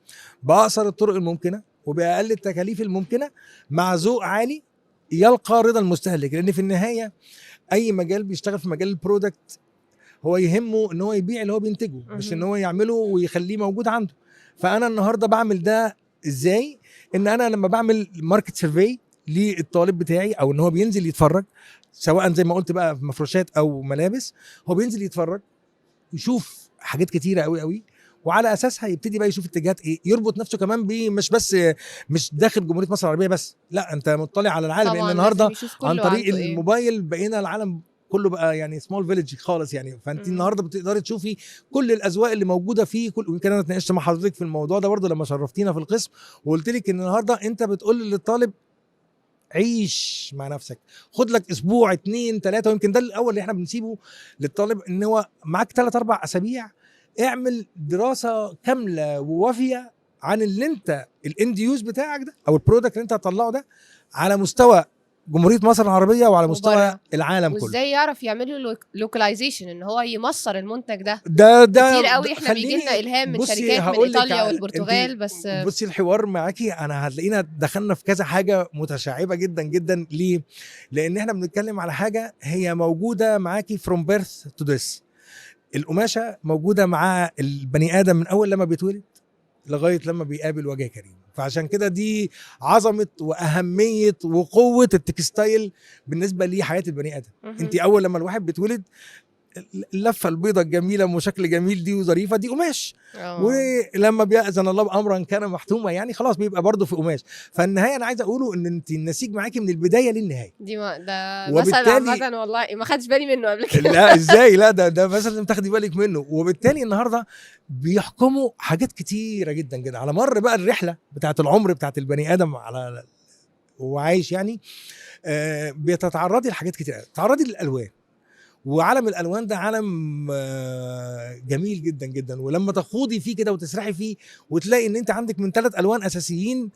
باقصر الطرق الممكنه وباقل التكاليف الممكنه، مع ذوق عالي يلقى رضا المستهلك. لان في النهايه اي مجال بيشتغل في مجال البرودكت هو يهمه ان هو يبيع اللي هو بينتجه، مش ان هو يعمله ويخليه موجود عنده. فانا النهارده بعمل ده ازاي؟ ان انا لما بعمل ماركت سيرفي للطالب بتاعي، او ان هو بينزل يتفرج، سواء زي ما قلت بقى في مفروشات او ملابس، هو بينزل يتفرج يشوف حاجات كتيره قوي قوي، وعلى اساسها يبتدي بقى يشوف اتجاهات ايه، يربط نفسه كمان مش داخل جمهوريه مصر العربيه بس، لا انت مطلع على العالم. لان النهارده عن طريق الموبايل بقينا العالم كله بقى يعني سمول فيليج خالص يعني. فانت النهارده بتقدري تشوفي كل الاذواق اللي موجوده فيه. ويمكن انا اتناقشت مع حضرتك في الموضوع ده برضه لما شرفتينا في القسم، وقلت لك ان النهارده انت بتقول للطالب عيش مع نفسك، خد لك اسبوع 2 3، ويمكن ده الاول اللي احنا بنسيبه للطالب، ان هو معاك 3 4 اسابيع اعمل دراسه كامله ووافيه عن اللي انت الاند يوز بتاعك ده، او البرودكت اللي انت هتطلعه ده، على مستوى جمهوريه مصر العربيه وعلى مستوى العالم كله. وازاي يعرف يعمل له لوكاليزيشن، ان هو يمصر المنتج ده كتير قوي. احنا بيجي لنا الهام من شركات من ايطاليا والبرتغال. بس بصي الحوار معاكي انا هتلاقينا دخلنا في كذا حاجه متشعبه جدا جدا. ليه؟ لان احنا بنتكلم على حاجه هي موجوده معاكي from birth to this. القماشه موجوده مع البني ادم من اول لما بيتولد لغايه لما بيقابل وجه كريم. فعشان كده دي عظمه واهميه وقوه التكستايل بالنسبه لحياه البني ادم. انت اول لما الواحد بيتولد، اللفه البيضه الجميله وشكل جميل دي وظريفه دي قماش، ولما بيأذن الله بامرا كان محتوما يعني خلاص بيبقى برضه في قماش. فالنهايه انا عايز اقوله ان انت النسيج معاكي من البدايه للنهايه. دي ده مثلا عامه والله ما خدش بالي منه قبل كده. لا ازاي؟ لا ده مثلا لازم تاخدي بالك منه. وبالتالي النهارده بيحكموا حاجات كتيره جدا جدا على مر بقى الرحله بتاعه العمر بتاعه البني ادم على وعايش يعني. بتتعرضي لحاجات كتير، تتعرضي للالوان، وعالم الالوان ده عالم جميل جدا جدا. ولما تخوضي فيه كده وتسرحي فيه وتلاقي ان انت عندك من 3 الوان اساسيين،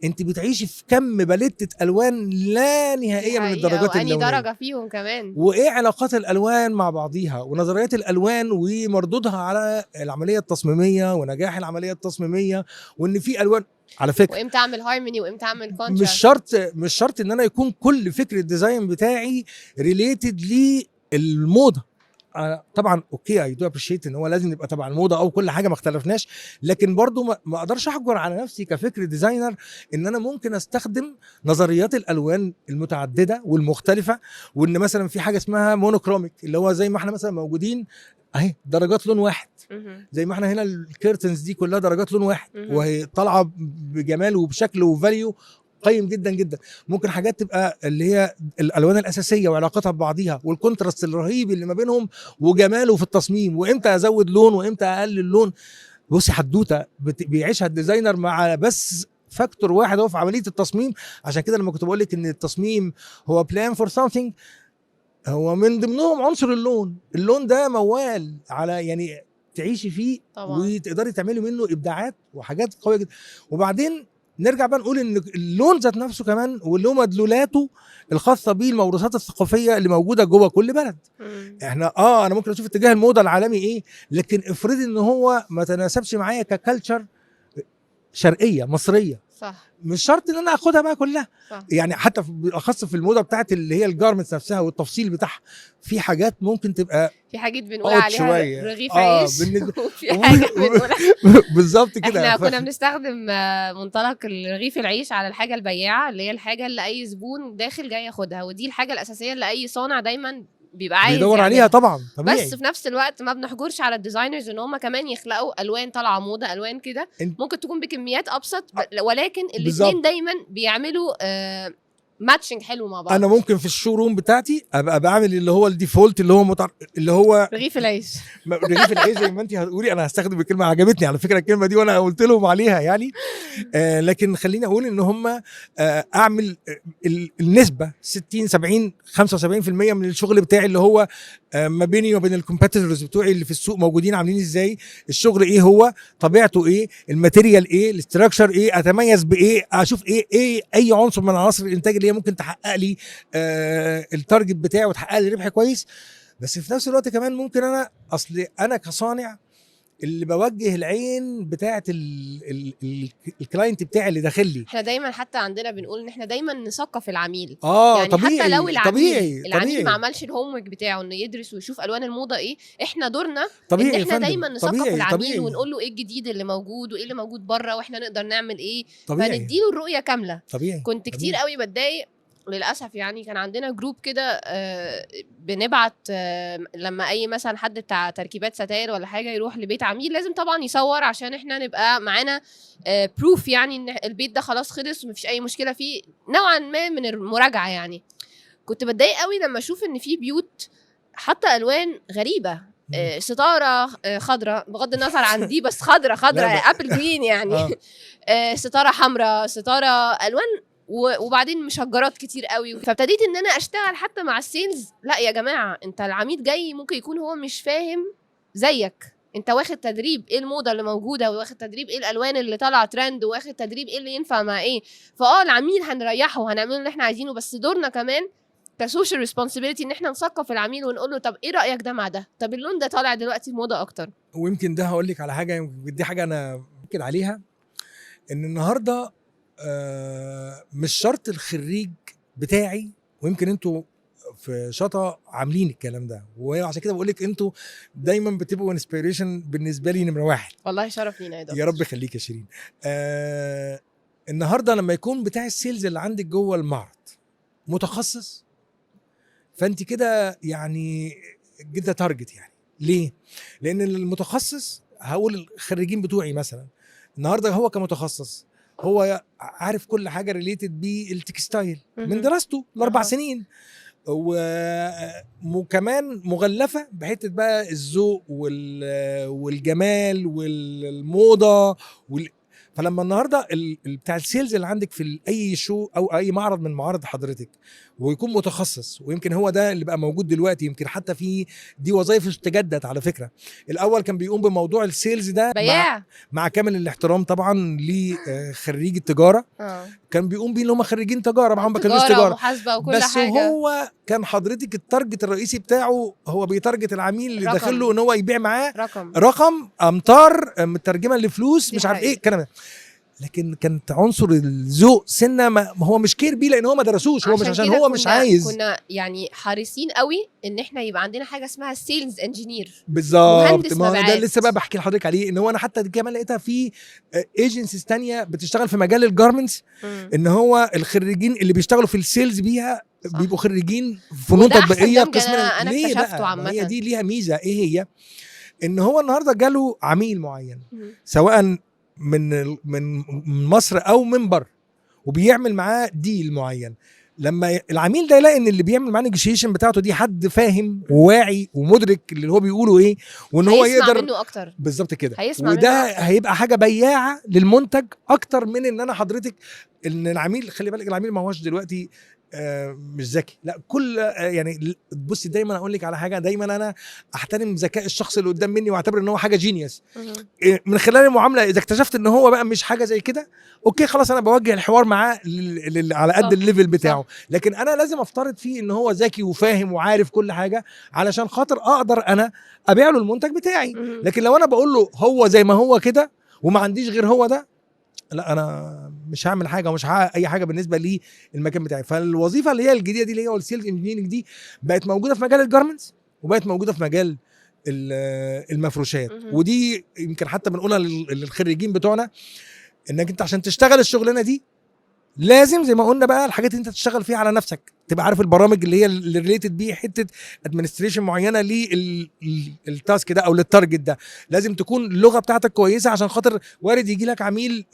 انت بتعيشي في كم باليتة الوان لا نهائيه من الدرجات وأني اللونيه، درجة فيهم كمان. وايه علاقات الالوان مع بعضيها ونظريات الالوان ومردودها على العمليه التصميميه ونجاح العمليه التصميميه، وان في الوان على فكره وامتى اعمل هارموني وامتى اعمل مش كونتراست. شرط ان انا يكون كل فكر الديزاين بتاعي ريليتد للموضه. طبعا اوكي اي دو ابريشيت ان هو لازم يبقى تبع الموضه او كل حاجه، ما اختلفناش، لكن برضو ما اقدرش احجر على نفسي كفكر ديزاينر ان انا ممكن استخدم نظريات الالوان المتعدده والمختلفه، وان مثلا في حاجه اسمها مونوكروميك اللي هو زي ما احنا مثلا موجودين اهي درجات لون واحد، زي ما احنا هنا الكيرتنز دي كلها درجات لون واحد وهي طالعه بجمال وبشكل وفاليو قيم جدا جدا. ممكن حاجات تبقى اللي هي الالوان الاساسيه وعلاقتها ببعضيها والكونتراست الرهيب اللي ما بينهم وجماله في التصميم، وامتى ازود لون وامتى اقلل لون. بصي حدوته بيعيشها الديزاينر مع بس فاكتور واحد هو في عمليه التصميم. عشان كده لما كنت بقول لك ان التصميم هو بلان فور سامثينج، هو من ضمنهم عنصر اللون. اللون ده موال على يعني تعيشي فيه طبعا. وتقدري تعملي منه ابداعات وحاجات قويه جدا. وبعدين نرجع بقى نقول ان اللون ذات نفسه كمان وله مدلولاته الخاصه بيه، الموروثات الثقافيه اللي موجوده جوه كل بلد. احنا انا ممكن اشوف اتجاه الموضه العالمي ايه، لكن افرضي ان هو ما تناسبش معايا ككالتشر شرقيه مصريه، صح. مش شرط ان انا اخدها بقى كلها. صح. يعني حتى بالاخص في الموضه بتاعت اللي هي الجارمنتس نفسها والتفصيل بتاعها، في حاجات ممكن تبقى في حاجات بنقول عليها شوية. رغيف عيش بالنسبة وفي حاجات بنقول بالظبط كده. احنا كنا بنستخدم منطلق رغيف العيش على الحاجه البياعه، اللي هي الحاجه اللي اي زبون داخل جاي ياخدها، ودي الحاجه الاساسيه اللي اي صانع دايما بيبقى عايز بيدور عليها طبعا طبيعي. بس في نفس الوقت ما بنحجرش على الديزاينرز ان هم كمان يخلقوا الوان طالعه موضه، الوان كده ممكن تكون بكميات ابسط ولكن الاثنين دايما بيعملوا ماتشنج حلو مع بعض. انا ممكن في الشو روم بتاعتي ابقى بعمل اللي هو الديفولت اللي هو اللي هو رغيف العيش. رغيف العيش زي ما انت هتقولي، انا هستخدم الكلمه، عجبتني على فكره الكلمه دي وانا قلت لهم عليها يعني. لكن خليني اقول ان هم اعمل النسبه 60 70 75% من الشغل بتاعي اللي هو ما بيني وبين الكومبيتيتورز بتوعي اللي في السوق موجودين عاملين ازاي، الشغل ايه هو طبيعته ايه، الماتيريال ايه، الاستراكشر ايه، اتميز بايه، اشوف ايه اي عنصر من عناصر الانتاج اللي هي ممكن تحقق لي التارجت بتاعي وتحقق لي ربح كويس. بس في نفس الوقت كمان ممكن اصل انا كصانع اللي بوجه العين بتاعه الكلاينت بتاعي اللي داخل لي. احنا دايما حتى عندنا بنقول ان احنا دايما نثقف العميل. يعني طبيعي حتى لو العميل ما عملش الهوم ورك بتاعه انه يدرس ويشوف الوان الموضه ايه، احنا دورنا طبيعي ان احنا دايما نثقف العميل ونقول له ايه الجديد اللي موجود وايه اللي موجود بره واحنا نقدر نعمل ايه، فنديله الرؤيه كامله. كنت كتير قوي بتضايق للاسف، يعني كان عندنا جروب كده بنبعت لما اي مثلا حد بتاع تركيبات ستاير ولا حاجه يروح لبيت عميل لازم طبعا يصور عشان احنا نبقى معانا بروف يعني ان البيت ده خلاص خلص ومفيش اي مشكله فيه نوعا ما من المراجعه. يعني كنت بتضايق قوي لما اشوف ان في بيوت حتى الوان غريبه، ستاره خضراء بغض النظر عن دي بس خضراء ابل جرين يعني ستاره حمراء، ستاره الوان وبعدين مشجرات كتير قوي. فابتديت ان انا اشتغل حتى مع السيلز، لا يا جماعه انت العميل جاي ممكن يكون هو مش فاهم زيك، انت واخد تدريب ايه الموضه اللي موجوده واخد تدريب ايه الالوان اللي طالعه ترند واخد تدريب ايه اللي ينفع مع ايه. العميل هنريحه وهنعمل اللي احنا عايزينه، بس دورنا كمان كسوشيال ريسبونسبيلتي ان احنا نثقف العميل ونقول له طب ايه رايك ده مع ده، طب اللون ده طالع دلوقتي موضه اكتر. ويمكن ده هقول لك على حاجه، دي حاجه انا ممكن عليها، ان النهارده مش شرط الخريج بتاعي، ويمكن انتوا في شطا عاملين الكلام ده، وعشان كده بقول لك انتوا دايما بتبقوا انسبيريشن بالنسبه لي نمره واحد. والله شرف لينا يا دكتور. يا رب يخليك يا شيرين. النهارده لما يكون بتاع السيلز اللي عندك جوه المعرض متخصص، فانت كده يعني جدا تارجت. يعني ليه؟ لان المتخصص، هقول الخريجين بتوعي مثلا النهارده هو كمتخصص هو عارف كل حاجه ريليتد بالتكستايل من دراسته ال4 سنين، وكمان مغلفه بحته بقى الذوق والجمال والموضه فلما النهارده بتاع السيلز اللي عندك في اي شو او اي معرض من معارض حضرتك ويكون متخصص. ويمكن هو ده اللي بقى موجود دلوقتي. يمكن حتى في دي وظائف استجدت على فكره. الاول كان بيقوم بموضوع السيلز ده بياع مع كامل الاحترام طبعا لخريج التجاره، كان بيقوم بيه اللي هم خريجين تجاره، معاهم بكالوريوس تجاره تجاره ومحاسبه وكل بس حاجه. هو كان حضرتك التارجت الرئيسي بتاعه هو بيتارجت العميل اللي داخل له ان هو يبيع معاه رقم امتار مترجمه لفلوس مش عارف ايه الكلام ده. لكن كانت عنصر الذوق سنه ما هو مش كير بيه، لان هو ما درسوش، هو مش عشان هو مش عايز. كنا يعني حريصين قوي ان احنا يبقى عندنا حاجه اسمها سيلز انجينير بالظبط. ما ده لسه بقى بحكي لحضرتك عليه، ان هو انا حتى كمان لقيتها في ايجنسيز تانية بتشتغل في مجال الجارمنتس، ان هو الخريجين اللي بيشتغلوا في السيلز بيها بيبقوا خريجين فنون تطبيقيه قسم. انا اكتشفته عامه. هي دي ليها ميزه ايه هي؟ ان هو النهارده جاله عميل معين سواء من مصر او من بره وبيعمل معاه ديل معين. لما العميل ده يلاقي ان اللي بيعمل معاه نيجوشيشن بتاعته دي حد فاهم وواعي ومدرك اللي هو بيقوله ايه، وان هو يقدر منه اكتر. بالظبط كده. وده هيبقى حاجه بياعه للمنتج اكتر من ان انا حضرتك ان العميل، خلي بالك العميل ما هوش دلوقتي مش ذكي، لا كل يعني بصي دايما اقول لك على حاجه، دايما انا احترم ذكاء الشخص اللي قدام مني واعتبر ان هو حاجه جينيوس من خلال المعامله. اذا اكتشفت ان هو بقى مش حاجه زي كده اوكي خلاص انا بوجه الحوار معاه على قد الليفل بتاعه، لكن انا لازم افترض فيه ان هو ذكي وفاهم وعارف كل حاجه علشان خاطر اقدر انا ابيع له المنتج بتاعي. لكن لو انا بقول له هو زي ما هو كده وما عنديش غير هو ده، لا انا مش هعمل حاجه ومش هحقق اي حاجه بالنسبه للمكان بتاعي. فالوظيفه اللي هي الجديده دي اللي هي السيلز انجينيرنج دي بقت موجوده في مجال الجارمنتس وبقت موجوده في مجال المفروشات. ودي يمكن حتى بنقولها للخريجين بتوعنا، انك انت عشان تشتغل الشغلانه دي لازم زي ما قلنا بقى الحاجات اللي انت تشتغل فيها على نفسك، تبقى عارف البرامج اللي هي اللي ريليتد بيه حته ادمنستريشن معينه للتاسك ده او للتارجت ده. لازم تكون اللغه بتاعتك كويسه عشان خاطر وارد يجي لك عميل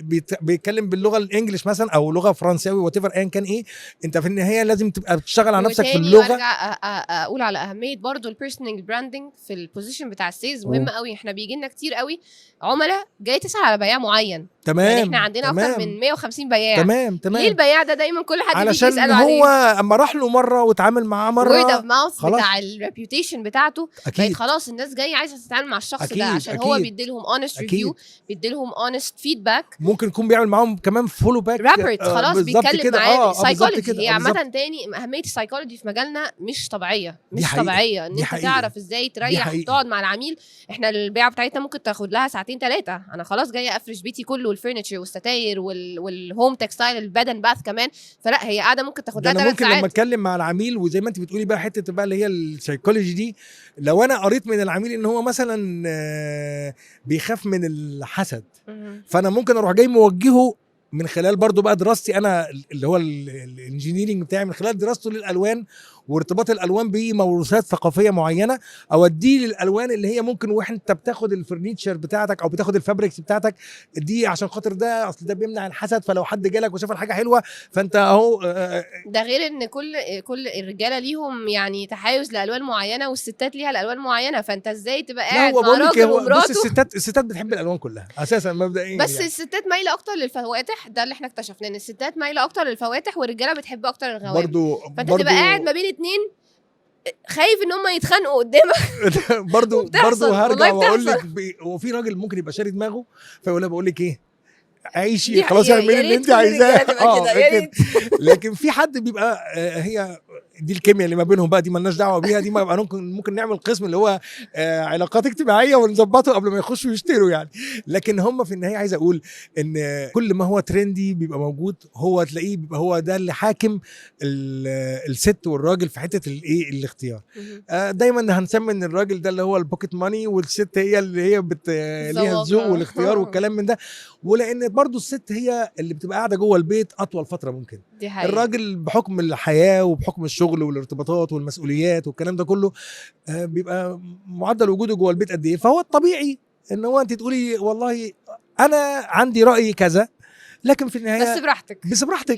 بيتكلم باللغه الانجليش مثلا او لغه فرنساوي وات ايفر ايا كان ايه، انت في النهايه لازم تبقى بتشتغل على نفسك في اللغه. وارجع اقول على اهميه برضو البيرسونال براندنج في البوزيشن بتاع السيلز مهم قوي. احنا بيجي لنا كتير قوي عملاء جاي تسال على بياع معين، تمام، يعني احنا عندنا اكتر من 150 بياع. تمام ليه البياع ده دايما كل حد بيجي يسال عليه؟ علشان هو اما راح له مره واتعامل معاه مره word of mouth بتاع الريبيوتيشن بتاعته بقت خلاص الناس جايه عايزه تتعامل مع الشخص ده عشان هو بيدي لهم honest review، بيدي لهم honest feedback، ممكن يكون بيعمل معاهم كمان فولو باك رابرت خلاص بيتكلم معاه سايكولوجي. هي عامه بالزبط. تاني اهميه السايكولوجي في مجالنا مش طبيعيه، مش طبيعيه ان انت تعرف ازاي تريح تقعد مع العميل. احنا البيعه بتاعتنا ممكن تاخد لها ساعتين 3، انا خلاص جايه افرش بيتي كله والفرنتشر والستاير والهوم تكستايل البدن باث كمان، فلا هي قاعده ممكن تاخد لها 3 ساعات. ممكن لما اتكلم مع العميل وزي ما انت بتقولي بقى حته بقى اللي هي السايكولوجي دي، لو انا قريت من العميل ان هو مثلا بيخاف من الحسد، فانا ممكن اروح جاي موجهه من خلال برضو بقى دراستي انا اللي هو الانجينيرنج بتاعي، من خلال دراسته للالوان وارتباط الالوان بموروثات ثقافيه معينه، اوديه للالوان اللي هي ممكن وانت بتاخد الفرنيتشر بتاعتك او بتاخد الفابريكس بتاعتك دي عشان خاطر ده اصل ده بيمنع الحسد، فلو حد جالك وشاف الحاجه حلوه فانت اهو. ده غير ان كل الرجاله ليهم يعني تحيز لالوان معينه والستات ليها الالوان معينه، فانت ازاي تبقى قاعد مع راجل ومراته؟ بص الستات بتحب الالوان كلها اساسا مبدئيا، بس يعني الستات مايله اكتر للفواتح، ده اللي احنا اكتشفناه ان الستات مايله اكتر للفواتح والرجاله بتحب اكتر الغوامق. فانت تبقى قاعد ما بين اتنين خايف ان هم يتخانقوا قدامك. برضو هرجع واقول لك وفي راجل ممكن يبقى شاري دماغه فيقول لها بقول لك ايه عيشي خلاص اعملي اللي انت عايزاه. لكن في حد بيبقى هي دي الكيمياء اللي ما بينهم بقى، دي مالناش دعوه بيها، دي ما يبقى ممكن نعمل قسم اللي هو علاقات اجتماعيه ونظبطه قبل ما يخشوا يشتروا يعني. لكن هم في النهايه عايز اقول ان كل ما هو ترندي بيبقى موجود، هو تلاقيه بيبقى هو ده اللي حاكم الست والراجل في حته الايه الاختيار. دايما هنسمي ان الراجل ده اللي هو البوكيت ماني والست هي اللي هي ليها الذوق والاختيار والكلام من ده، ولان برضو الست هي اللي بتبقى قاعده جوه البيت اطول فتره ممكن. دي حقيقة. الراجل بحكم الحياه وبحكم الشغل والارتباطات والمسؤوليات والكلام ده كله بيبقى معدل وجوده جوه البيت قد ايه، فهو الطبيعي ان هو انت تقولي والله انا عندي راي كذا، لكن في النهايه بس براحتك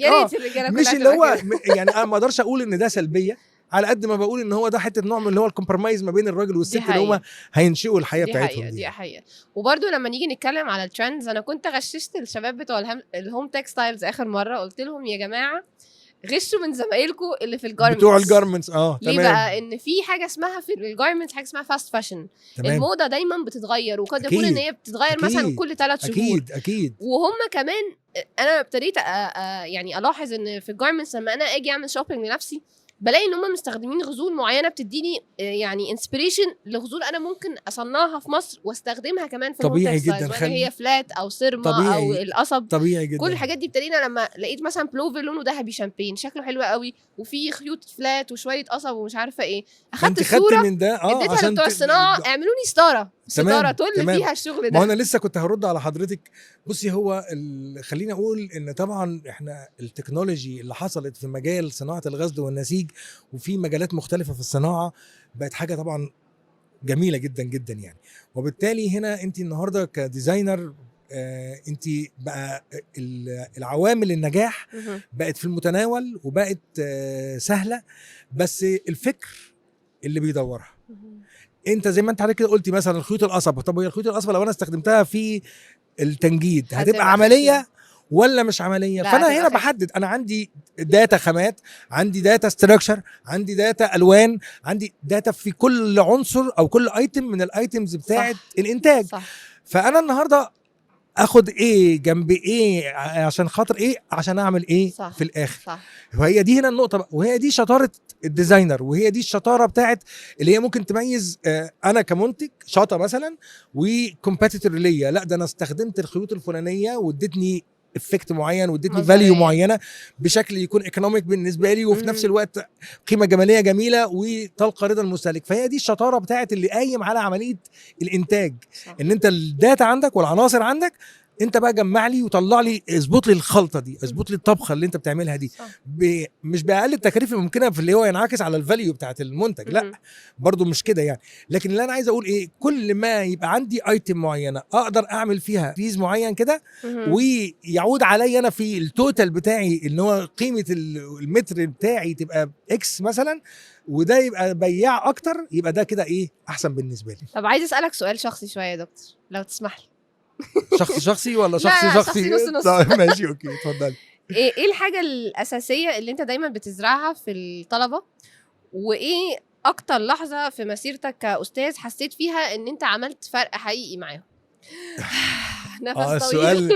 مش اللي هو يعني انا ما اقدرش اقول ان ده سلبيه على قد ما بقول ان هو ده حته نوع من اللي هو الكومبرمايز ما بين الراجل والست اللي هم هينشئوا الحياه بتاعتهم دي حقيقه. وبرده لما نيجي نتكلم على الترندز، انا كنت غششت الشباب بتوع الهوم تكستايلز اخر مره، قلت لهم يا جماعه غشوا من زمايلكم اللي في الجارمنتس بتوع الجارمنتس. ليه تمام. بقى؟ ان في حاجه اسمها في الجارمنتس حاجه اسمها فاست فاشن. تمام. الموضه دايما بتتغير، وقد يكون أكيد. ان هي بتتغير أكيد. مثلا كل 3 شهور. اكيد. وهم كمان انا ابتديت يعني الاحظ ان في الجارمنتس لما انا اجي اعمل شوبينج لنفسي بلاقي ان هم مستخدمين غزول معينه بتديني يعني انسبيريشن لغزول انا ممكن اصنعها في مصر واستخدمها كمان في طبيعي الهوم جدا. تكستايلز، هي فلات او سيرما طبيعي. او القصب. طبيعي جدا. كل الحاجات دي ابتدينا لما لقيت مثلا بلوفر لونه ذهبي شامبين شكله حلو قوي وفي خيوط فلات وشويه قصب ومش عارفه ايه، اخدت الصوره من ده اديتها عشان لبتوع الصناعه اعملوا لي ستاره تقول لي فيها الشغل ده. ما انا لسه كنت هرد على حضرتك. بصي هو خليني اقول ان طبعا احنا التكنولوجي اللي حصلت في مجال صناعه الغزل والنسيج وفي مجالات مختلفه في الصناعه بقت حاجه طبعا جميله جدا جدا يعني. وبالتالي هنا انت النهارده كديزاينر انت بقى العوامل النجاح بقت في المتناول وبقت سهله، بس الفكر اللي بيدورها. انت زي ما انت حضرتك كده قلتي مثلا خيوط القصب، طب هي الخيوط القصب لو انا استخدمتها في التنجيد هتبقى عمليه ولا مش عمليه؟ فانا هنا بحدد. انا عندي داتا خامات، عندي داتا ستراكشر، عندي داتا الوان، عندي داتا في كل عنصر او كل ايتم من الايتمز بتاعه الانتاج. صح. فانا النهارده اخد ايه جنب ايه عشان خاطر ايه عشان اعمل ايه صح. في الاخر. صح. وهي دي هنا النقطه بقى، وهي دي شطاره الديزاينر، وهي دي الشطاره بتاعت اللي هي ممكن تميز انا كمنتج شاطه مثلا وكومبيتيتور ليا، لا ده انا استخدمت الخيوط الفلانيه وادتني افكت معين وادتني فاليو معينه بشكل يكون ايكونوميك بالنسبه لي وفي نفس الوقت قيمه جماليه جميله وتلقى رضا المستهلك. فهي دي الشطاره بتاعت اللي قايم على عمليه الانتاج. صح. ان انت الداتا عندك والعناصر عندك، انت بقى جمع لي وطلع لي، اظبط لي الخلطه دي، اظبط لي الطبخه اللي انت بتعملها دي مش باقل التكاليف الممكنه في اللي هو ينعكس على الفاليو بتاعت المنتج. لا برضو مش كده يعني. لكن اللي انا عايز اقول ايه، كل ما يبقى عندي ايتم معينه اقدر اعمل فيها فيز معين كده ويعود عليا انا في التوتال بتاعي ان هو قيمه المتر بتاعي تبقى اكس مثلا، وده يبقى بياع اكتر، يبقى ده كده ايه احسن بالنسبه لي. طب عايز اسالك سؤال شخصي شويه يا دكتور لو تسمح لي. شخصي ولا شخصي؟ لا شخصي نص نص. طيب ماشي اوكي اتفضلي. ايه الحاجه الاساسيه اللي انت دايما بتزرعها في الطلبه، وايه اكتر لحظه في مسيرتك كاستاذ حسيت فيها ان انت عملت فرق حقيقي معاهم؟ نفس طويل.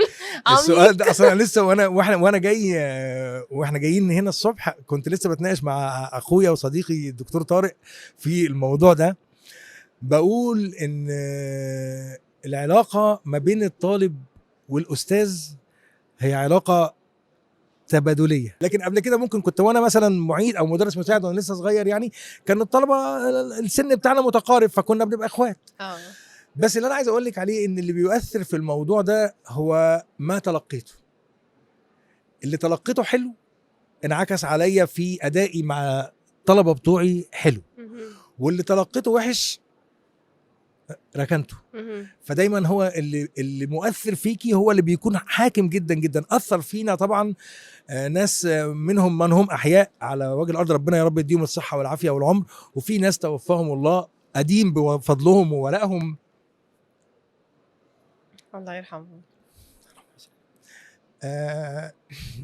السؤال ده اصلا لسه وانا جاي واحنا جايين هنا الصبح كنت لسه بتناقش مع اخويا وصديقي الدكتور طارق في الموضوع ده. بقول ان العلاقه ما بين الطالب والاستاذ هي علاقه تبادليه. لكن قبل كده ممكن كنت وانا مثلا معيد او مدرس مساعد وانا لسه صغير يعني كان الطلبه السن بتاعنا متقارب فكنا بنبقى اخوات. بس اللي انا عايز اقول لك عليه ان اللي بيؤثر في الموضوع ده هو ما تلقيته. اللي تلقيته حلو انعكس عليا في ادائي مع الطلبه بتوعي حلو، واللي تلقيته وحش ركنته. فدايما هو اللي مؤثر فيكي هو اللي بيكون حاكم جدا جدا. اثر فينا طبعا ناس منهم من هم احياء على وجه الارض، ربنا يا رب يديهم الصحه والعافيه والعمر، وفي ناس توفاهم الله قديم بفضلهم وولائهم الله يرحمهم.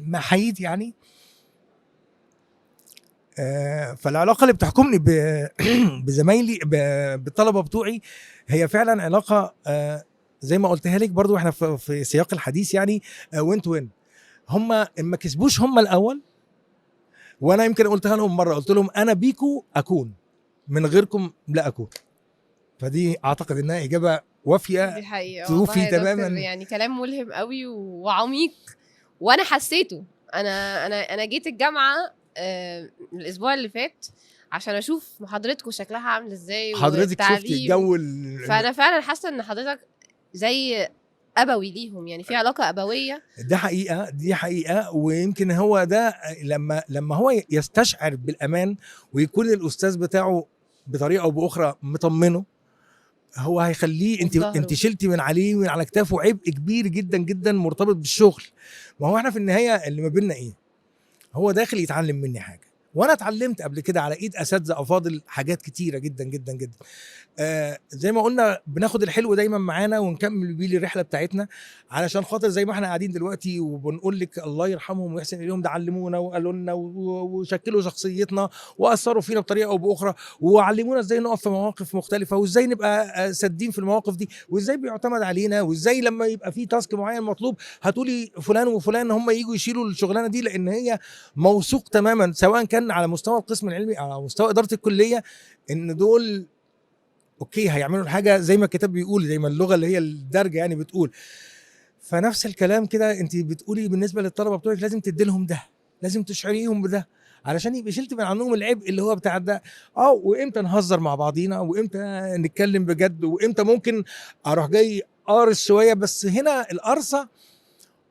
محايد يعني. فالعلاقه اللي بتحكمني بزمايلي بالطلبه بتوعي هي فعلا علاقه زي ما قلتها لك برضو احنا في سياق الحديث يعني وين تو وين. هم ما كسبوش هم الاول، وانا يمكن قلتها لهم مره، قلت لهم انا بيكو اكون، من غيركم لا اكون. فدي اعتقد انها اجابه وافيه. دي حقيقه توفي تماما يعني. كلام ملهم قوي وعميق وانا حسيته. انا جيت الجامعه الاسبوع اللي فات عشان اشوف محاضرتكم شكلها عامل ازاي. حضرتك شفتي الجو فانا فعلا حاسه ان حضرتك زي ابوي ليهم، يعني في علاقه ابويه. دي حقيقه ويمكن هو ده لما هو يستشعر بالامان ويكون الاستاذ بتاعه بطريقه او باخرى مطمنه، هو هيخليه انت شلتي من عليه ومن على كتافه عبء كبير جدا جدا مرتبط بالشغل. ما هو احنا في النهايه اللي ما بيننا ايه، هو داخل يتعلم مني حاجه وانا اتعلمت قبل كده على ايد اساتذه افاضل حاجات كتيره جدا جدا جدا. زي ما قلنا بناخد الحلو دايما معانا ونكمل بيه الرحله بتاعتنا، علشان خاطر زي ما احنا قاعدين دلوقتي وبنقول لك الله يرحمهم ويحسن اليهم، ده علمونا وقالوا لنا وشكلوا شخصيتنا واثروا فينا بطريقه او باخرى، وعلمونا ازاي نقف في مواقف مختلفه، وازاي نبقى سادين في المواقف دي، وازاي بيعتمد علينا، وازاي لما يبقى في تاسك معين مطلوب هتقولي فلان وفلان هم يجوا يشيلوا الشغلانه دي، لان هي موثوق تماما سواء كان على مستوى القسم العلمي او على مستوى اداره الكليه ان دول اوكي هيعملوا الحاجه زي ما الكتاب بيقول، زي ما اللغه اللي هي الدارجه يعني بتقول. فنفس الكلام كده انت بتقولي بالنسبه للطلبه بتوعك، لازم تدي لهم ده، لازم تشعريهم بده علشان يبقى شلت من عنهم العبء اللي هو بتاع ده. وامتى نهزر مع بعضينا، وامتى نتكلم بجد، وامتى ممكن اروح جاي قارص شويه، بس هنا القرصه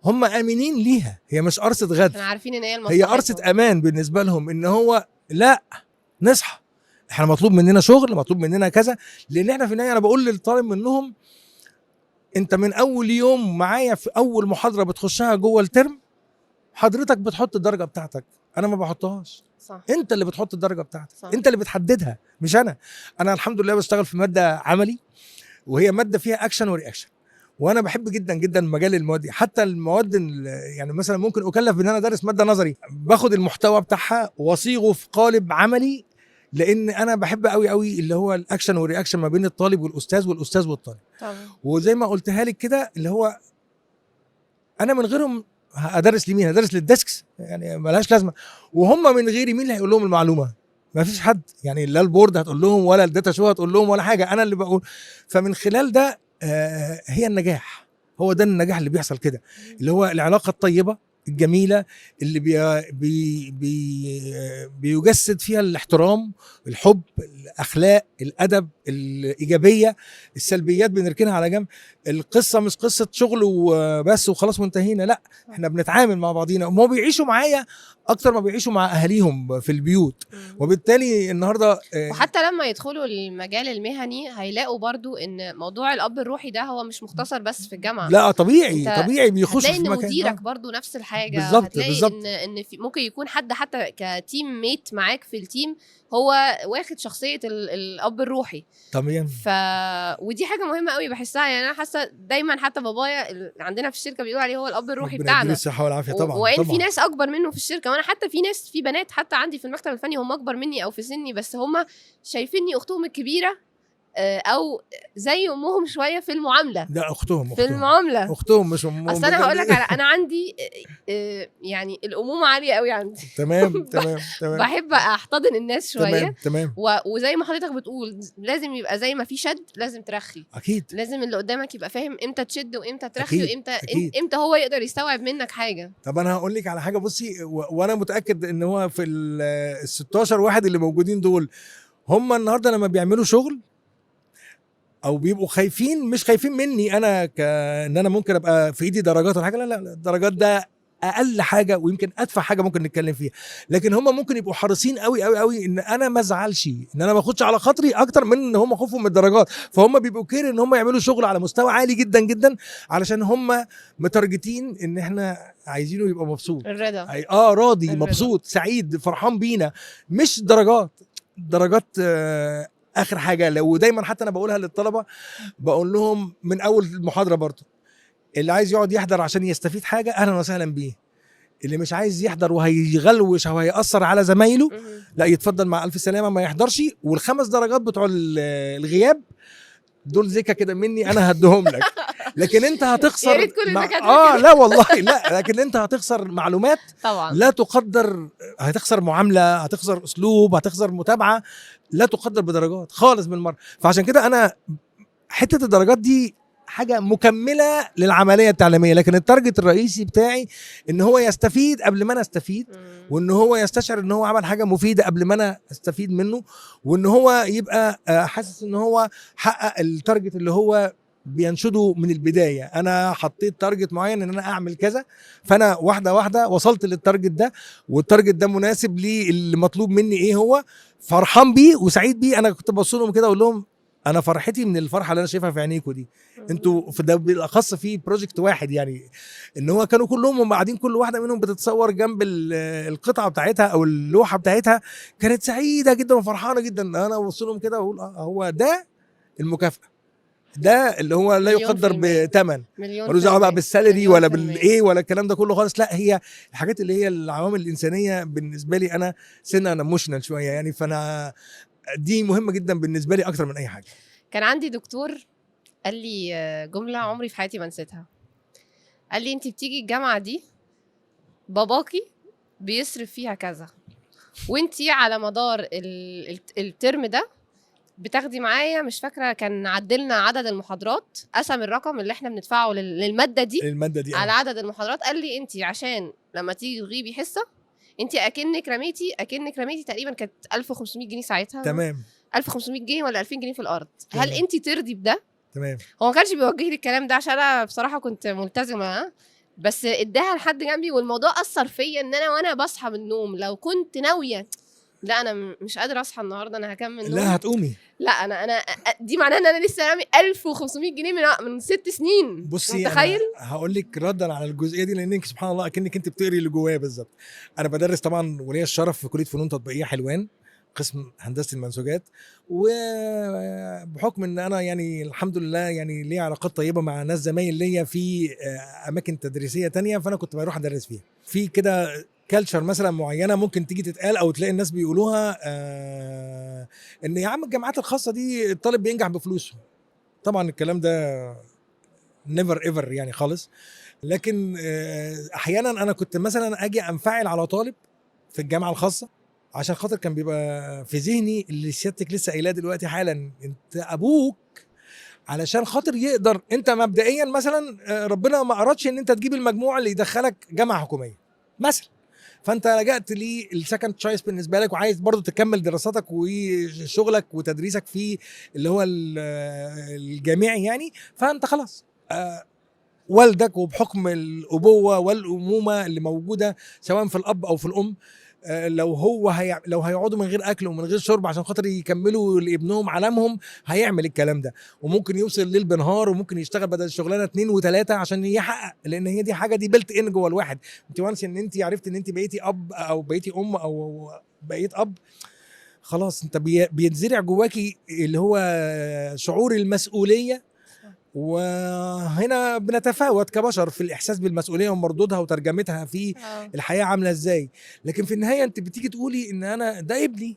هم امنين ليها، هي مش قرصه غدر، احنا عارفين ان هي قرصه امان بالنسبه لهم، ان هو لا نصحى، احنا مطلوب مننا شغل، مطلوب مننا كذا، لان احنا في النهايه انا بقول للطالب منهم انت من اول يوم معايا في اول محاضره بتخشها جوه الترم حضرتك بتحط الدرجه بتاعتك، انا ما بحطهاش، صح. انت اللي بتحط الدرجه بتاعتك، صح. انت اللي بتحددها مش انا الحمد لله بشتغل في ماده عملي، وهي ماده فيها اكشن ورياكشن، وانا بحب جدا جدا مجال المواد دي، حتى المواد يعني مثلا ممكن اكلف بان انا ادرس ماده نظري، باخد المحتوى بتاعها واصيغه في قالب عملي، لان انا بحب قوي قوي اللي هو الاكشن والرياكشن ما بين الطالب والاستاذ والاستاذ والطالب طبعا. وزي ما قلتها لك كده اللي هو انا من غيرهم هدرس لمين؟ هدرس للديسكس يعني ملهاش لازمه، وهم من غيري مين اللي هيقول لهم المعلومه؟ ما فيش حد، يعني لا البورد هتقول لهم ولا الداتا شو هتقول لهم ولا حاجه، انا اللي بقول. فمن خلال ده هي النجاح، هو ده النجاح اللي بيحصل كده، اللي هو العلاقه الطيبه الجميله اللي بيجسد فيها الاحترام، الحب، الاخلاق، الادب، الايجابيه، السلبيات بنركنها على جنب. القصه مش قصه شغل وبس وخلاص وانتهينا، لا احنا بنتعامل مع بعضينا، وهم بيعيشوا معايا اكتر ما بيعيشوا مع اهاليهم في البيوت، وبالتالي النهارده وحتى لما يدخلوا المجال المهني هيلاقوا برضو ان موضوع الاب الروحي ده هو مش مختصر بس في الجامعه، لا طبيعي بيخشوا في مكان، مكان مديرك برضو نفس الحاجه، بالظبط هتلاقي بالظبط. ان في ممكن يكون حد حتى كتيم ميت معاك في التيم هو واخد شخصيه الاب الروحي طبيعي. ودي حاجه مهمه قوي بحسها، يعني انا حاسه دايما حتى بابايا اللي عندنا في الشركه بيقول عليه هو الاب الروحي بتاعنا، ربنا الصحه والعافيه طبعا، وان طبعا. في ناس اكبر منه في الشركه، وانا حتى في ناس، في بنات حتى عندي في المكتب الفني هم اكبر مني او في سني، بس هم شايفيني اختهم الكبيره او زي امهم شويه في المعامله. لا اختهم في المعامله اختهم مش امهم. اصل انا هقول لك انا عندي يعني الامومه عاليه قوي عندي. تمام بحب احتضن الناس شويه. تمام. وزي ما حضرتك بتقول لازم يبقى زي ما في شد لازم ترخي، اكيد لازم اللي قدامك يبقى فاهم امتى تشد وامتى ترخي، وامتى أكيد. هو يقدر يستوعب منك حاجه. طب انا هقول لك على حاجه، بصي وانا متاكد ان هو في ال 16 واحد اللي موجودين دول هم النهارده لما بيعملوا شغل او بيبقوا خايفين، مش خايفين مني انا كان انا ممكن ابقى في ايدي درجات ولا حاجه، لا الدرجات ده اقل حاجه ويمكن ادفع حاجه ممكن نتكلم فيها، لكن هم ممكن يبقوا حريصين قوي قوي قوي ان انا ما ازعلش، ان انا ما اخدش على خاطري اكتر من ان هم خوفهم من الدرجات، فهم بيبقوا كير ان هم يعملوا شغل على مستوى عالي جدا جدا علشان هم متارجتين ان احنا عايزينه يبقى مبسوط، الرضا، راضي الرضا. مبسوط سعيد فرحان بينا، مش درجات اخر حاجه. لو دايما حتى انا بقولها للطلبه، بقول لهم من اول المحاضره برضه، اللي عايز يقعد يحضر عشان يستفيد حاجه اهلا وسهلا بيه، اللي مش عايز يحضر وهيغلوش او هيأثر على زمايله لا يتفضل مع الف سلامه ما يحضرش، والخمس درجات بتوع الغياب دول زكا كده مني انا هديهم لك، لكن انت هتخسر يا ريت كل الدكاتره لا والله لا، لكن انت هتخسر معلومات طبعا لا تقدر، هتخسر معامله، هتخسر اسلوب، هتخسر متابعه لا تقدر بدرجات خالص بالمره. فعشان كده انا حته الدرجات دي حاجه مكمله للعمليه التعليميه، لكن التارجت الرئيسي بتاعي ان هو يستفيد قبل ما انا استفيد، وان هو يستشعر ان هو عمل حاجه مفيده قبل ما انا استفيد منه، وان هو يبقى حاسس ان هو حقق التارجت اللي هو بينشده من البدايه. انا حطيت تارجت معين ان انا اعمل كذا، فانا واحده واحده وصلت للتارجت ده، والتارجت ده مناسب لي اللي مطلوب مني ايه، هو فرحان بيه وسعيد بيه. انا كنت ببص لهم كده اقول لهم انا فرحتي من الفرحه اللي انا شايفها في عينيكوا دي. انتوا في ده بالاخص في بروجكت واحد يعني، ان هو كانوا كلهم هم قاعدين كل واحده منهم بتتصور جنب القطعه بتاعتها او اللوحه بتاعتها، كانت سعيده جدا وفرحانه جدا. انا ببص لهم كده واقول هو ده المكافاه، ده اللي هو لا مليون يقدر في المية. بثمن، مليون ملوش في دعوه بقى المية. بالسالري مليون ولا في المية. بالايه ولا الكلام ده كله خالص. لا، هي الحاجات اللي هي العوامل الانسانيه بالنسبه لي انا انا ايموشنال شويه يعني، فانا دي مهمه جدا بالنسبه لي اكتر من اي حاجه. كان عندي دكتور قال لي جملة عمري في حياتي ما نسيتها. قال لي انت بتيجي الجامعة دي باباكي بيصرف فيها كذا، وانتي على مدار الترم ده بتاخدي معايا، مش فاكرة كان عدلنا عدد المحاضرات، قسم الرقم اللي احنا بندفعه للمادة دي الماده دي على عدد المحاضرات. قال لي انتي عشان لما تيجي تغيبي حصة انتي اكنك رميتي تقريبا كانت 1500 جنيه ساعتها. تمام 1500 جنيه ولا 2000 جنيه في الارض. هل تمام. انتي ترضي بده؟ تمام. هو ما كانش بيوجه لي الكلام ده عشان انا بصراحه كنت ملتزمه، بس اداها لحد جنبي، والموضوع اثر فيا ان انا وانا بصحى من النوم لو كنت ناويه لا انا مش قادره اصحى النهارده، انا هكمل نوم. لا هتقومي. لا انا دي معناها ان انا لسه رامي 1500 جنيه من 6 سنين. بصي متخيل؟ انا هقول لك ردا على الجزئيه دي، لانك سبحان الله اكنك انت بتقري اللي جوايا بالظبط. انا بدرس طبعا وليا الشرف في كليه فنون تطبيقيه حلوان، قسم هندسه المنسوجات، وبحكم ان انا يعني الحمد لله يعني ليا علاقات طيبه مع ناس زمايل ليا في اماكن تدريسيه تانية، فانا كنت بروح ادرس فيها في كده كالتشر مثلا معينه ممكن تيجي تتقال او تلاقي الناس بيقولوها ان يا عم الجامعات الخاصه دي الطالب بينجح بفلوسه. طبعا الكلام ده نيفر ايفر يعني خالص. لكن احيانا انا كنت مثلا اجي انفعل على طالب في الجامعه الخاصه عشان خاطر كان بيبقى في ذهني اللي سيادتك لسه قايلاه دلوقتي حالا، انت ابوك علشان خاطر يقدر، انت مبدئيا مثلا ربنا ما ارادش ان انت تجيب المجموع اللي يدخلك جامعه حكوميه مثلا، فانت لجأت للسكند تشويس بالنسبه لك، وعايز برضو تكمل دراساتك وشغلك وتدريسك في اللي هو الجامعي يعني، فانت خلاص والدك وبحكم الابوه والامومه اللي موجوده سواء في الاب او في الام، لو هيقعدوا من غير اكل ومن غير شرب عشان خاطر يكملوا لابنهم علامهم، هيعمل الكلام ده، وممكن يوصل ليل بنهار، وممكن يشتغل بدل الشغلانه 2 و3 عشان يحقق، لان هي دي حاجه دي بيلت ان جوه الواحد. انت وانس ان انت عرفت ان انت بقيتي اب او بقيتي ام او بقيت اب، خلاص انت بيتزرع جواكي اللي هو شعور المسؤوليه. وهنا بنتفاوت كبشر في الاحساس بالمسؤوليه ومردودها وترجمتها في الحياه عامله ازاي، لكن في النهايه انت بتيجي تقولي ان انا ده ابني،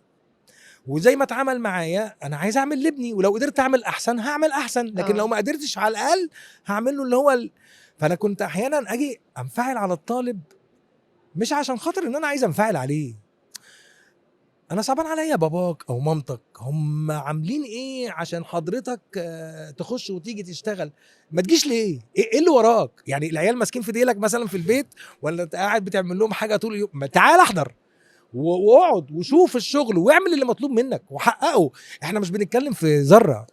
وزي ما اتعامل معايا انا عايز اعمل لابني، ولو قدرت اعمل احسن هعمل احسن، لكن لو ما قدرتش على الاقل هعمل له اللي هو فانا كنت احيانا اجي انفعل على الطالب مش عشان خاطر ان انا عايز انفعل عليه، انا صعبان عليا باباك او مامتك هم عاملين ايه عشان حضرتك تخش وتيجي تشتغل، ما تجيش ليه؟ ايه اللي وراك؟ يعني العيال ماسكين في ديلك مثلا في البيت، ولا انت قاعد بتعمل لهم حاجه طول اليوم؟ ما تعال احضر واقعد وشوف الشغل واعمل اللي مطلوب منك وحققه. احنا مش بنتكلم في ذره،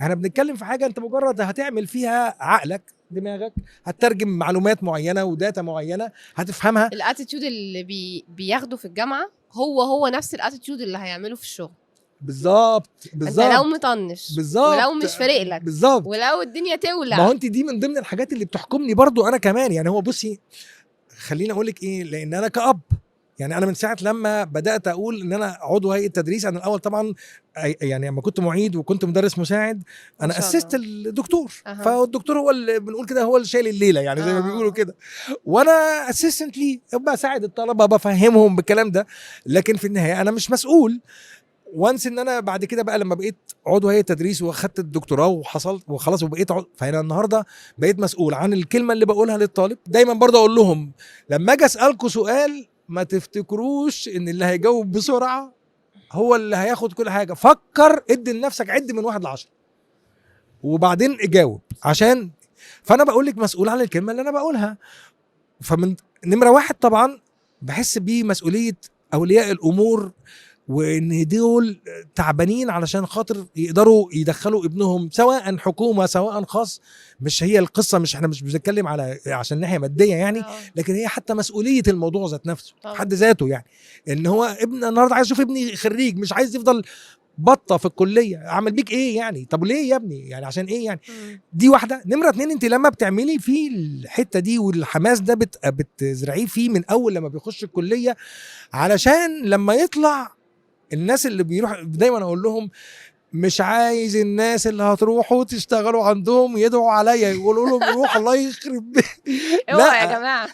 احنا بنتكلم في حاجه انت مجرد هتعمل فيها عقلك دماغك، هتترجم معلومات معينه وداتا معينه هتفهمها. الاتيتيود اللي بياخده في الجامعه هو نفس الاتيتيود اللي هيعمله في الشغل. بالظبط انت لو مطنش بالظبط ولو مش فارق لك بالظبط، ولو الدنيا تولع، ما هو انت دي من ضمن الحاجات اللي بتحكمني برضو انا كمان يعني. هو بصي خليني اقول لك ايه، لان انا كأب يعني انا من ساعه لما بدات اقول ان انا عضو هيئه تدريس، انا الاول طبعا يعني لما كنت معيد وكنت مدرس مساعد انا اسست الدكتور، فالدكتور هو اللي بنقول كده هو اللي شايل الليله يعني زي ما بيقولوا كده، وانا اسيستنت ليه بساعد الطلبه بفهمهم بالكلام ده، لكن في النهايه انا مش مسؤول. وانس ان انا بعد كده بقى لما بقيت عضو هيئه تدريس واخدت الدكتوراه وحصلت وخلاص وبقيت فانا النهارده بقيت مسؤول عن الكلمه اللي بقولها للطالب. دايما برضه اقول لهم لما اجي اسالكم سؤال ما تفتكروش ان اللي هيجاوب بسرعه هو اللي هياخد كل حاجه، فكر، ادي لنفسك عد من 1 ل10 وبعدين اجاوب، عشان فانا بقول لك مسؤول عن الكلمه اللي انا بقولها. فمن نمره 1 طبعا بحس بمسؤوليه اولياء الامور، وان دول تعبانين علشان خاطر يقدروا يدخلوا ابنهم سواء حكومه سواء خاص. مش هي القصه، مش احنا مش بنتكلم على عشان ناحيه ماديه يعني، لكن هي حتى مسؤوليه الموضوع ذات نفسه حد ذاته، يعني ان هو ابن النهارده عايز يشوف ابني خريج، مش عايز يفضل بطه في الكليه، اعمل بيك ايه يعني؟ طب ليه يا ابني يعني؟ عشان ايه يعني؟ دي واحده. نمره 2، انت لما بتعملي في الحته دي والحماس ده بتزرعيه فيه من اول لما بيخش الكليه، علشان لما يطلع الناس اللي بيروح دايما اقول لهم مش عايز الناس اللي هتروحوا تشتغلوا عندهم يدعوا عليا يقولوا لهم روح الله يخرب اوعى يا لا. جماعه،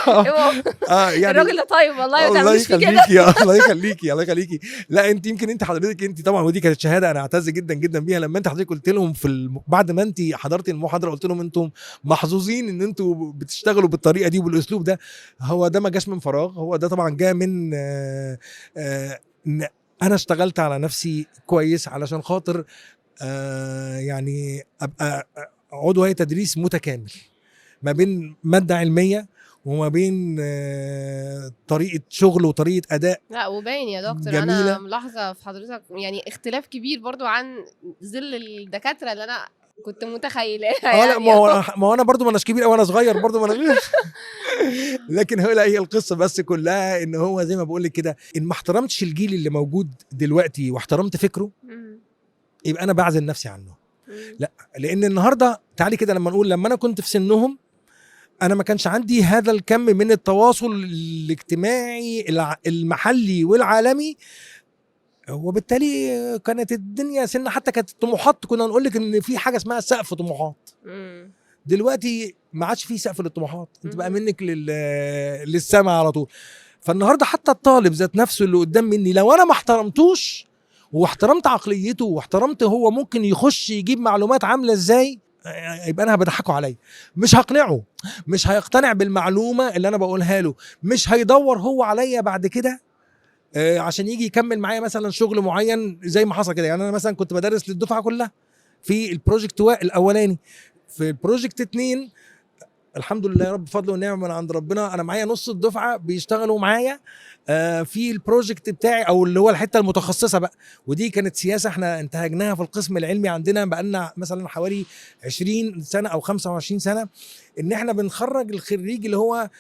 اوعى. يعني الراجل ده طيب والله، ما الله تعملوش فيه كده. يخليكي يا الله يخليكي الله يخليكي. لا انت يمكن انت حضرتك انت طبعا، ودي كانت شهاده انا اعتز جدا جدا بيها لما انت حضرتك قلت لهم بعد ما انت حضرتي المحاضره قلت لهم انتم محظوظين ان انتم بتشتغلوا بالطريقه دي وبالاسلوب ده. هو ده ما جاش من فراغ، هو ده طبعا جاء من إن انا اشتغلت على نفسي كويس علشان خاطر يعني ابقى عضو هيئه تدريس متكامل ما بين ماده علميه وما بين طريقه شغل وطريقه اداء لا وباين يا دكتور، جميلة. انا ملاحظه في حضرتك يعني اختلاف كبير برضو عن ظل الدكاتره اللي انا كنت متخيلاها يعني. لا ما هو انا برضو ما اناش كبير او انا صغير برضو ما انا لكن هي القصه بس كلها ان هو زي ما بقول لك كده، ان ما احترمتش الجيل اللي موجود دلوقتي واحترمت فكره يبقى انا بعزل نفسي عنه. لا، لان النهارده تعالي كده لما نقول لما انا كنت في سنهم انا ما كانش عندي هذا الكم من التواصل الاجتماعي المحلي والعالمي، وبالتالي كانت الدنيا سنه، حتى كانت الطموحات كنا نقول لك ان في حاجه اسمها سقف طموحات. دلوقتي ما عادش في سقف للطموحات، انت بقى منك للسما على طول. فالنهارده حتى الطالب ذات نفسه اللي قدام مني لو انا ما احترمتوش واحترمت عقليته واحترمت هو ممكن يخش يجيب معلومات عامله ازاي، يبقى انا بضحكوا عليا، مش هقنعه، مش هيقتنع بالمعلومه اللي انا بقولها له، مش هيدور هو عليا بعد كده عشان يجي يكمل معايا مثلا شغل معين زي ما حصل كده. يعني انا مثلا كنت بدرس للدفعه كلها في البروجكت الاولاني، في البروجكت 2 الحمد لله يا رب بفضل ونعمه من عند ربنا انا معايا نص الدفعه بيشتغلوا معايا في البروجكت بتاعي او اللي هو الحته المتخصصه بقى. ودي كانت سياسه احنا انتهجناها في القسم العلمي عندنا بقالنا مثلا حوالي 20 سنه او 25 سنه، ان احنا بنخرج الخريج اللي هو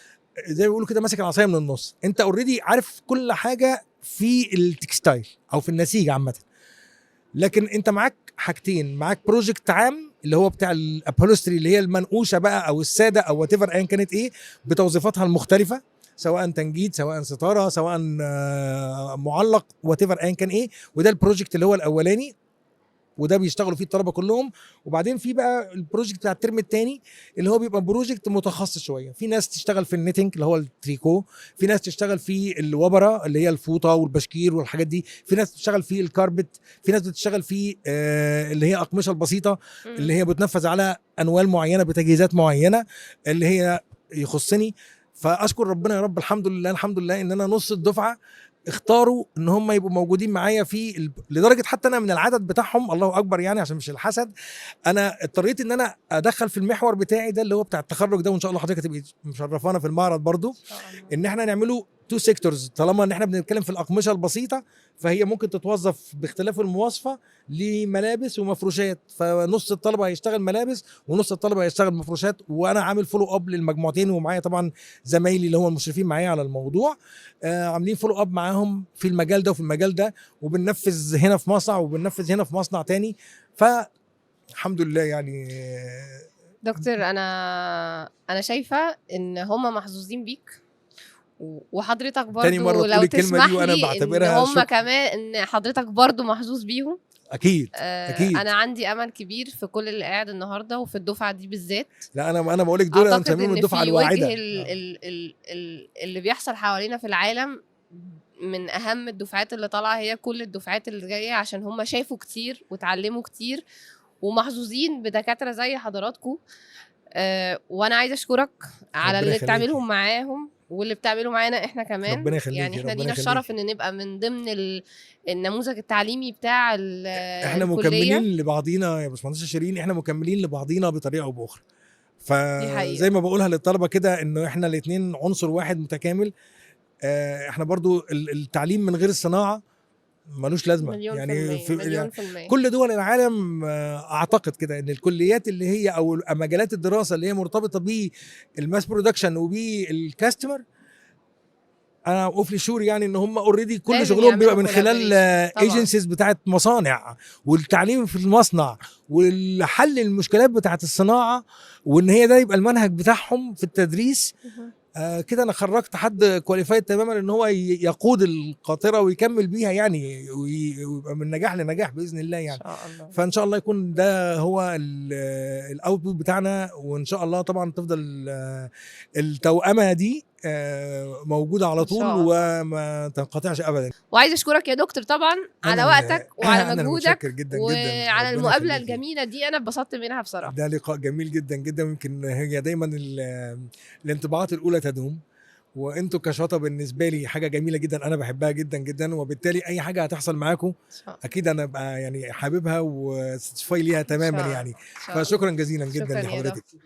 زي ما بيقولوا كده ماسك العصايه من النص. انت اوريدي عارف كل حاجه في التكستايل او في النسيج عامه، لكن انت معاك حاجتين، معاك بروجكت عام اللي هو بتاع الابولستري اللي هي المنقوشه بقى او الساده او وات ايفر ايا كانت ايه بتوظيفاتها المختلفه، سواء تنجيد سواء ستاره سواء معلق وات ايفر ايا كان ايه، وده البروجكت اللي هو الاولاني وده بيشتغلوا فيه الطلبه كلهم. وبعدين في بقى البروجكت بتاع الترم الثاني اللي هو بيبقى بروجكت متخصص شويه، في ناس تشتغل في النيتنج اللي هو التريكو، في ناس تشتغل في الوبره اللي هي الفوطه والبشكير والحاجات دي، في ناس بتشتغل في الكاربت، في ناس بتشتغل في اللي هي اقمشه البسيطه اللي هي بتنفذ على انوال معينه بتجهيزات معينه اللي هي يخصني. فاشكر ربنا يا رب الحمد لله الحمد لله ان انا نص الدفعه اختاروا ان هم يبقوا موجودين معايا في لدرجه حتى انا من العدد بتاعهم الله اكبر يعني عشان مش الحسد، انا اضطريت ان انا ادخل في المحور بتاعي ده اللي هو بتاع التخرج ده، وان شاء الله حضرتك هتبقي مشرفانا في المعرض برضو ان احنا نعمله تو سيكتورز. طالما ان احنا بنتكلم في الاقمشه البسيطه فهي ممكن تتوظف باختلاف المواصفه لملابس ومفروشات، فنص الطلبه هيشتغل ملابس ونص الطلبه هيشتغل مفروشات، وانا عامل فولو اب للمجموعتين ومعايا طبعا زمايلي اللي هم المشرفين معايا على الموضوع عاملين فولو اب معاهم في المجال ده وفي المجال ده، وبننفذ هنا في مصنع وبننفذ هنا في مصنع تاني. فالحمد لله يعني. دكتور انا شايفه ان هم محظوظين بيك، وحضرتك تاني مرة برضو تقولي لو الكلمة تسمح دي وأنا لي ان بعتبرها هم شكر. كمان ان حضرتك برضو محظوظ بيهم. اكيد اكيد. انا عندي امل كبير في كل اللي قاعد النهارده وفي الدفعه دي بالذات. لا انا بقول لك دول انا اعتقد مسميهم ان الدفعه في الواعده. وجه اللي بيحصل حوالينا في العالم من اهم الدفعات اللي طالعه هي كل الدفعات اللي جايه، عشان هم شافوا كتير وتعلموا كتير ومحظوظين بدكاتره زي حضراتكم. وانا عايزه اشكرك على اللي بتعملهم معاهم واللي بتعمله معانا احنا كمان. ربنا يخليكي. يعني احنا لينا الشرف ان نبقى من ضمن النموذج التعليمي بتاع احنا الكلية. مكملين لبعضينا يا باشمهندسه شيرين، احنا مكملين لبعضينا بطريقه او باخرى. فزي ما بقولها للطلبه كده انه احنا الاثنين عنصر واحد متكامل. احنا برضو التعليم من غير الصناعه ملوش لازمه. يعني مليون في المية. كل دول العالم اعتقد كده ان الكليات اللي هي او مجالات الدراسه اللي هي مرتبطه بالماس برودكشن وبالكاستمر انا اوفلي شور يعني ان هم اوريدي كل لازم شغلهم بيبقى يعملوا من خلال collaboration طبعاً. ايجنسيز بتاعت مصانع، والتعليم في المصنع والحل المشكلات بتاعت الصناعه، وان هي ده يبقى المنهج بتاعهم في التدريس. كده انا خرجت حد كواليفايد تماما ان هو يقود القاطره ويكمل بيها يعني، ويبقى من نجاح لنجاح باذن الله يعني. ان شاء الله. فان شاء الله يكون ده هو الاوتبوت بتاعنا، وان شاء الله طبعا تفضل التوأمه دي موجوده على إن طول شاء الله. وما تنقطعش ابدا. وعايزه اشكرك يا دكتور طبعا على أنا وقتك وعلى انا مجهودك متشكر جدا جدا، وعلى ربنا المقابله يخليكي. الجميله دي، انا اتبسطت منها بصراحه. ده لقاء جميل جدا جدا، يمكن هي دايما الانطباعات الاولى تدوم، وانتوا كشاطه بالنسبه لي حاجه جميله جدا انا بحبها جدا جدا، وبالتالي اي حاجه هتحصل معاكم إن شاء اكيد انا بقى يعني حاببها وستسفاي ليها تماما الله. يعني. إن شاء الله. فشكرا جزيلا جدا شكرا يا لحضرتك. دكتور.